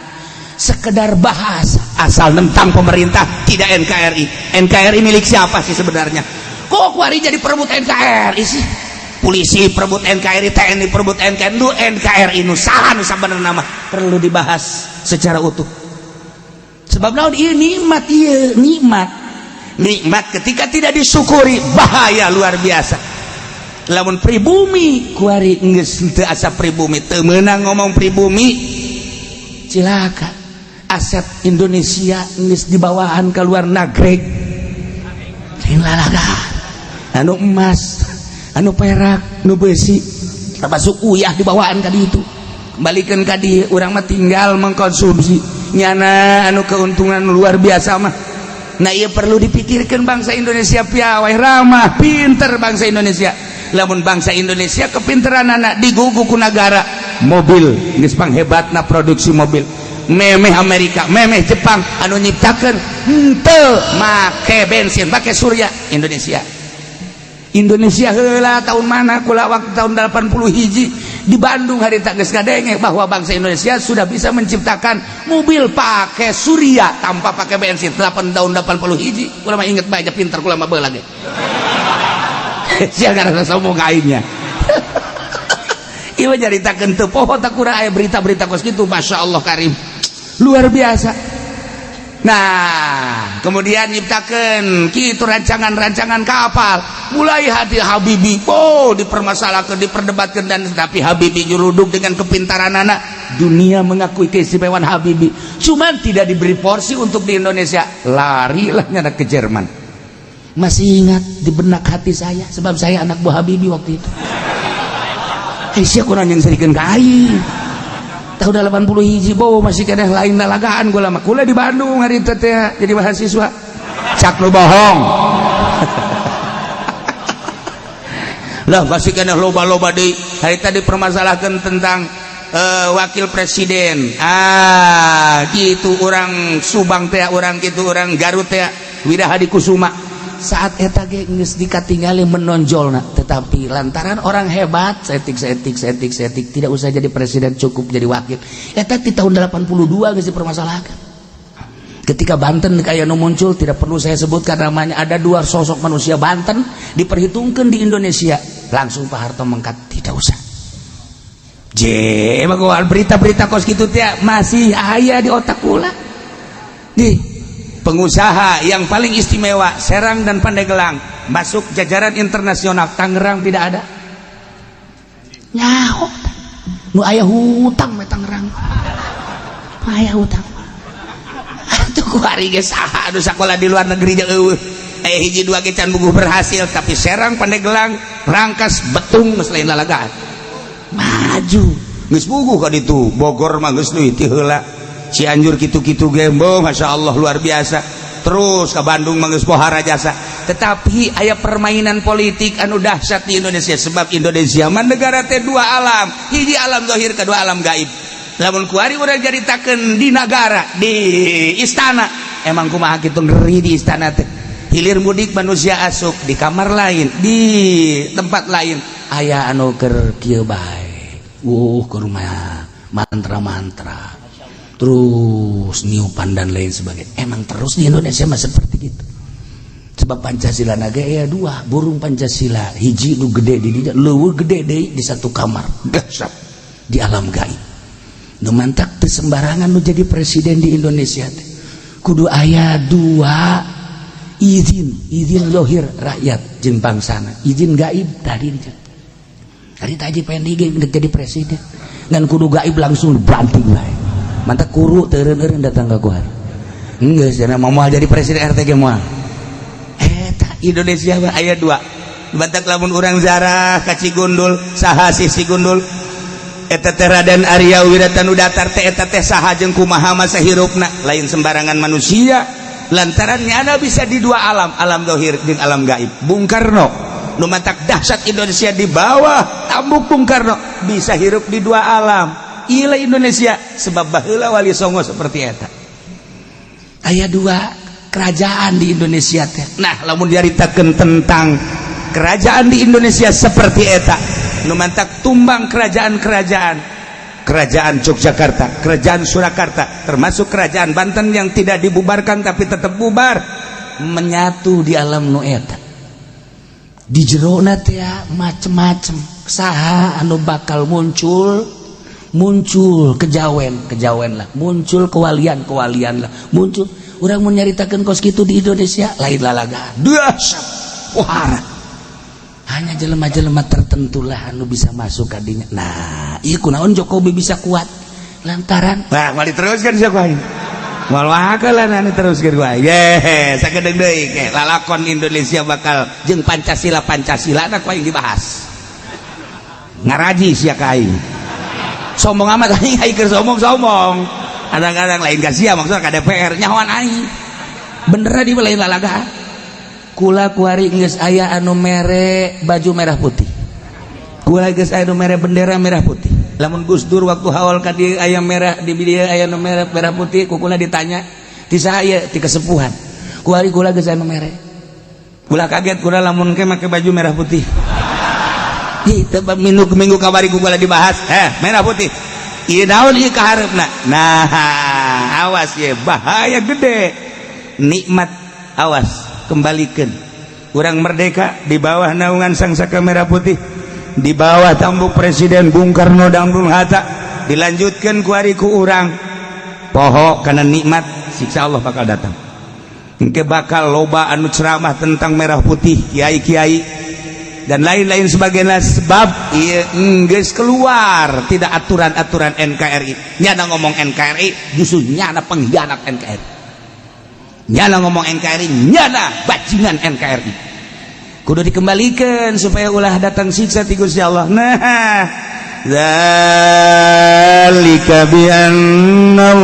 sekedar bahasa, asal nentang pemerintah tidak NKRI. NKRI milik siapa sih sebenarnya? Kok kuari jadi perebut NKRI sih? Polisi perebut NKRI, TNI perebut NKRI, NKRI nu saha nu sabenerna mah perlu dibahas secara utuh. Sebab naon ieu nikmat, ieu nikmat ketika tidak disyukuri bahaya luar biasa. Lamun pribumi kuari geus teu asa pribumi, teu meunang ngomong pribumi, cilaka. Aset Indonesia geus dibawaan ka luar negeri. Lain lalagaan. Anu emas, anu perak, nu besi, termasuk uyah dibawaan ka ditu. Kembalikan ka dieu, urang mah tinggal mengkonsumsi. Nyana anu keuntungan luar biasa mah. Nah ieu perlu dipikirkan bangsa Indonesia piawai ramah, pinter bangsa Indonesia. Lamun bangsa Indonesia kepinteranana digugu ku negara, mobil geus panghebatna produksi mobil. Memeh Amerika, memeh Jepang anu nyiptakeun henteu make bensin, make surya. Indonesia heula tahun mana kula waktu tahun 80 hiji di Bandung harita geus ngadenge bahwa bangsa Indonesia sudah bisa menciptakan mobil pakai surya tanpa pakai bensin. Tahun 80 hiji kula mah inget bae pinter kula mah bae lagi. Sia gara sombong kainnya. Ieu nyaritakeun teu poho tak kurang aya berita-berita kos kitu, masyaallah karim. Luar biasa. Nah, kemudian nyiptakeun kitu rancangan-rancangan kapal. Mulai hati Habibi, dipermasalahkan, diperdebatkan, dan tapi Habibi nyuruduk dengan kepintaran anak. Dunia mengakui keistimewaan Habibi. Cuman tidak diberi porsi untuk di Indonesia. Larilah nyana ke Jerman. Masih ingat di benak hati saya, sebab saya anak buah Habibi waktu itu. Sia kurang yang serikeun ka aing. Tahun 80 hiji masih kena lain dalagaan gula mah. Kula di Bandung hari teh jadi mahasiswa. Cak lu bohong. Lah masih kena loba-loba deui. Hari tadi permasalahkan tentang wakil presiden. Gitu orang Subang teh, orang gitu orang Garut teh, Widahadi Kusuma. Saat eta ge geus dikatingali menonjolna, tetapi lantaran orang hebat setik tidak usah jadi presiden, cukup jadi wakil. Eta di tahun 82 geus dipermasalahkan. Ketika Banten kayak nu muncul, tidak perlu saya sebutkan namanya, ada dua sosok manusia Banten diperhitungkan di Indonesia, langsung Pak Harto mengkat, tidak usah. Emang berita-berita kos gitu teh masih aya di otak kula. Nih pengusaha yang paling istimewa Serang dan Pandeglang masuk jajaran internasional. Tangerang tidak ada. Nyaho nu aya hutang me Tangerang. Aya hutang. Atuh kuari ge saha anu sakola di luar negeri jeung eueuh. Hiji dua ge can buguh berhasil, tapi Serang Pandeglang Rangkas Betung geus lain lalagaan. Maju geus buguh ka ditu. Bogor mah geus deui ti heula. Cianjur gitu-gitu gembo, masya Allah luar biasa. Terus ke Bandung menggeus pohara jasa. tetapi aya permainan politik anu dahsyat di Indonesia sebab Indonesia mah negara teh dua alam, hiji alam zahir kedua alam gaib. Lamun kuari urang jaritakeun di negara di istana emang kumaha kitu ngeri di istana teh. Hilir mudik manusia asup di kamar lain di tempat lain aya anu keur kieu bae ke rumah mantra-mantra terus niupan dan lain sebagainya. Emang terus di Indonesia mah seperti itu sebab Pancasila naga aya dua burung Pancasila hiji nu gede di dinya leuweung gede deui di satu kamar dahsyat di alam gaib. Nu mantak teu sembarangan nu jadi presiden di Indonesia teh kudu aya dua izin lohir rakyat jeung bangsana izin gaib tadi taji pengen jadi presiden ngan kudu gaib langsung banting bae mantak kuru teureun-eureun datang ka kuari geus cenah moal jadi presiden RT ge moal eta Indonesia mah aya dua batak lamun urang zarah ka Cigundul saha si Cigundul eta teh Raden Arya Wiratanu Datar teh eta teh saha jeung kumaha masa hirupna lain sembarangan manusia lantarannya ada bisa di dua alam, alam zahir jeung alam gaib. Bung Karno nu matak dahsyat Indonesia di bawah tambuk Bung Karno bisa hirup di dua alam. Ieu Indonesia sebab baheula Wali Songo seperti eta. Aya dua kerajaan di Indonesia teh. Nah, lamun diaritakeun tentang kerajaan di Indonesia seperti eta, nu matak tumbang kerajaan-kerajaan. Kerajaan Yogyakarta, kerajaan Surakarta, termasuk kerajaan Banten yang tidak dibubarkan tapi tetap bubar, menyatu di alam nu eta. Di jerona teh macem-macem saha anu bakal muncul kejawen lah, muncul kewalian lah, muncul urang mun nyaritakeun kos kitu di Indonesia lain lalagaan. Dahsyat. Wah. Hanya jelema-jelema tertentu lah anu bisa masuk kadinya. Nah, ieu kunaon Jokowi bisa kuat lantaran mah diteruskeun sia kuaing. Moal wakalan anu teruskeun kuaing. Ye, sakedeung deui ke lalakon Indonesia bakal jeung Pancasila na kuaing dibahas. Ngaraji sia ka aing. Sombong amat aing keur sombong. Kadang-kadang lain ka sia maksudna ka DPR nyahoan aing. Bener di lain lalagaan. Kula kuari geus aya anu mere baju merah putih. Kula geus aya anu mere bendera merah putih. Lamun Gus Dur waktu haul ka dieu aya merah di dieu aya anu merah putih, ku kula ditanya, "Ti saha ieu?" "Ti kesepuhan." Kuari kula geus anu mere. Kula kaget kula lamun ke make baju merah putih. Ieu teh minggu kamari kula dibahas, merah putih. Ieu naon ieu kaharepna? Nah, awas ye bahaya gede. Nikmat awas kembalikan urang merdeka di bawah naungan sang saka merah putih di bawah tambuk Presiden Bung Karno dan Bung Hatta dilanjutkan kuari ku urang poho karena nikmat siksa Allah bakal datang engke bakal loba anu ceramah tentang merah putih kiai-kiai dan lain-lain sebagainya sebab ieu geus keluar tidak aturan-aturan NKRI nyana ngomong NKRI justru nyana pengkhianat NKRI nyana ngomong NKRI nyana bajingan NKRI kudu dikembalikan supaya ulah datang siksa ti Gusti Allah. Nah zalika bi annallah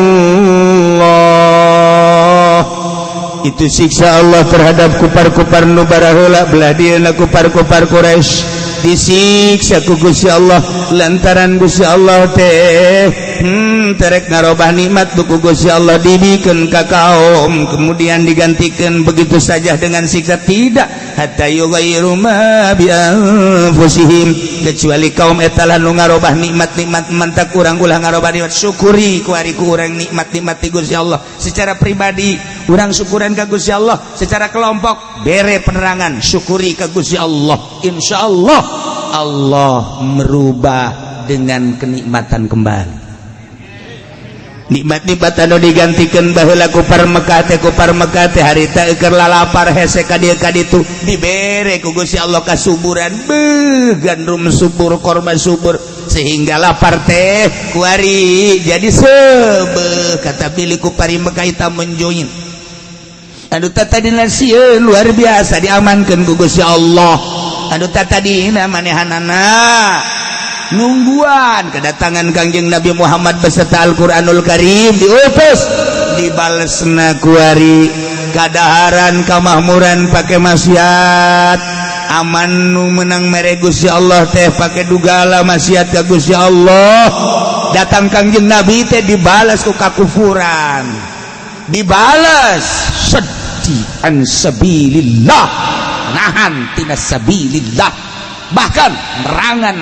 itu siksa Allah terhadap kupar-kupar nu baraheula belah dieuna kupar-kupar Quraisy disiksa ku Gusti Allah lantaran Gusti Allah teh terek ngarobah nikmat ku Gusti Allah dibikeun ka kaum kemudian digantikan begitu saja dengan siksa tidak hatta yughayyiru ma bi anfusihim kecuali kaum eta lah nu ngarobah nikmat-nikmat mantak urang ulah ngarobah nikmat syukuri ku ari ku urang nikmat-nikmat ti Gusti Allah secara pribadi urang syukuran ka Gusti Allah secara kelompok bere penerangan syukuri ka Gusti Allah insyaallah Allah merubah dengan kenikmatan kembali nikmat-nikmat anu digantikan baheula kupar Mekah teh harita keur lalapar hese ka dieu ka ditu dibere ku Gusti Allah kasuburan gandum subur korma subur sehingga lapar teh kuari jadi sebeuh kata pilih kupari Mekah hitam menjoin anu tatadina sieun luar biasa diamankeun ku Gusti Allah anu tatadina manehanana nungguan kedatangan Kangjeng Nabi Muhammad beserta Al-Qur'anul Karim diutus dibalesna kuari kadaharan kamakmuran pakai maksiat aman nu menang mere Gusti Allah teh pakai dugala maksiat ka Gusti Allah datang Kangjeng Nabi teh dibalas ku kakufuran dibalas sedih an sabilillah nahan tina sabilillah bahkan merangan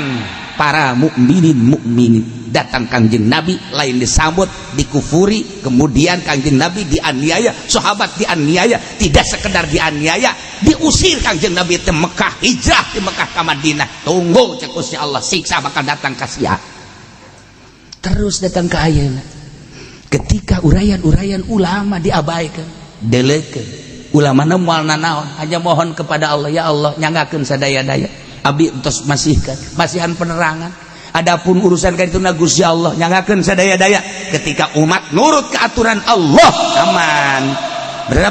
para mukminin datang Kangjeng Nabi lain disambut dikufuri kemudian Kangjeng Nabi dianiaya sahabat dianiaya tidak sekedar dianiaya diusir Kangjeng Nabi ke Mekah hijrah di Mekah ke Madinah tunggu cek Gusti Allah siksa bakal datang ka sia terus datang ke ayeuna ketika urayan-urayan ulama diabaikan delekeun ulama na moal nanaon hanya mohon kepada Allah ya Allah nyangakeun sadaya-daya abi entos masihan penerangan adapun urusan ka dituna Gusti Allah nyangakeun sadaya-daya ketika umat nurut ke aturan Allah aman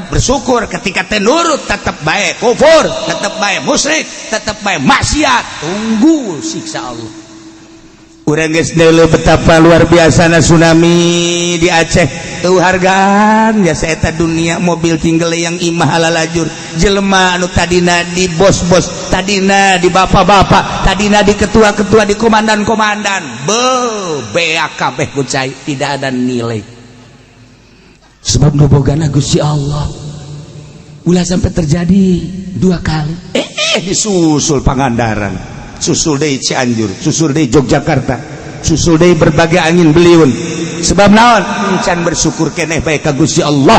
bersyukur ketika teh nurut tetap baik kufur tetap baik musyrik tetap baik maksiat tunggu siksa Allah urang geus deuleu betapa luar biasana tsunami di Aceh tuh hargaan jasa eta dunia mobil tinggal yang imah ala lajur jelema anu tadina di bos-bos tadina di bapak-bapak tadina di ketua-ketua di komandan-komandan beak kabeh kucai tidak ada nilai sebab nubogana Gusti Allah ulah sampai terjadi 2 kali disusul Pangandaran susul deui Cianjur susul deui Yogyakarta susul deui berbagai angin beliun sebab naon can bersyukur keneh bae ka Gusti Allah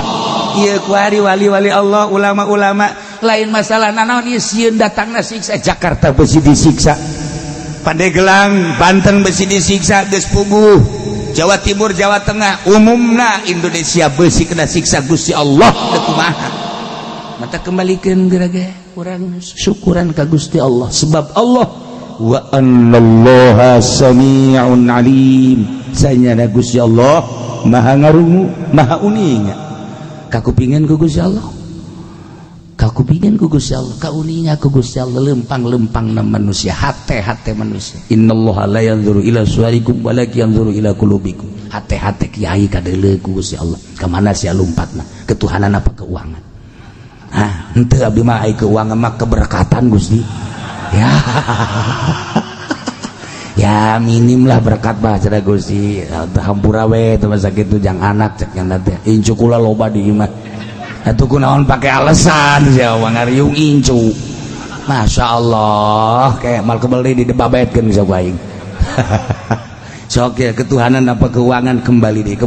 ieu kuari wali-wali Allah ulama-ulama lain masalah naon ieu sieun datangna siksa Jakarta besi disiksa Pandeglang Banten besi disiksa geus puguh Jawa Timur Jawa Tengah umumna Indonesia besi kena siksa Gusti Allah teu kumaha mata kembalikan gerage urang syukuran ka Gusti Allah sebab Allah wa annallaha sami'un alim sanyana Gusti Allah maha ngarungu maha uninga kakupingan ku Gusti Allah kakupingan ku Gusti Allah kauninga ku Gusti Allah lempang-lempang na manusia hate-hate manusia innallaha la yanzuru ila suwarikum walakin yanzuru ila qulubikum hate-hate kiai kadeuleu ku Gusti Allah ka mana sia lompatna ketuhanan apa keuangan henteu abdi mah ai keuangan mah keberkatan Gusti ya ya minim lah berkat bah cenah Gusti hampura we teu masa kitu jang anak cek nya teh incu kula loba di imah atuh kunaon pake alasan sia ngariung incu masyaallah kayak mal kebeli di babetkeun bisa aing sok ya ketuhanan apa keuangan kembali deh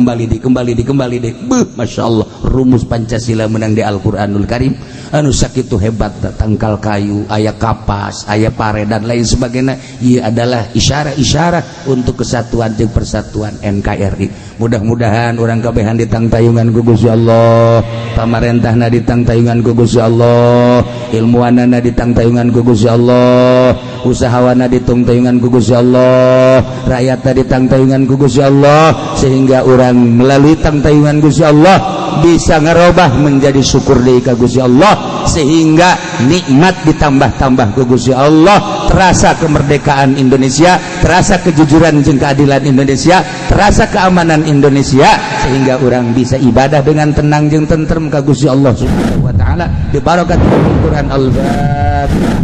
Masya Allah rumus Pancasila menang di Al-Quranul Karim anu sakitu hebat tangkal kayu aya kapas aya pare dan lain sebagainya ia adalah isyarat untuk kesatuan jeung persatuan NKRI mudah-mudahan orang kabehan ditangtayungan ku Gusti Allah pamarentahna ditangtayungan ku Gusti Allah ilmuanana ditangtayungan ku Gusti Allah usahawana ditangtayungan ku Gusti Allah rakyatna ditangtayungan ku Gusti Allah sehingga orang melalui tangtayungan Gusti Allah bisa ngerubah menjadi syukur deui ka Gusti Allah sehingga nikmat ditambah-tambah ku Gusti Allah terasa kemerdekaan Indonesia terasa kejujuran jeung keadilan Indonesia terasa keamanan Indonesia sehingga orang bisa ibadah dengan tenang jeung tentrem ka Gusti Allah Subhanahu wa taala di barakatul Quran Al-Fatihah.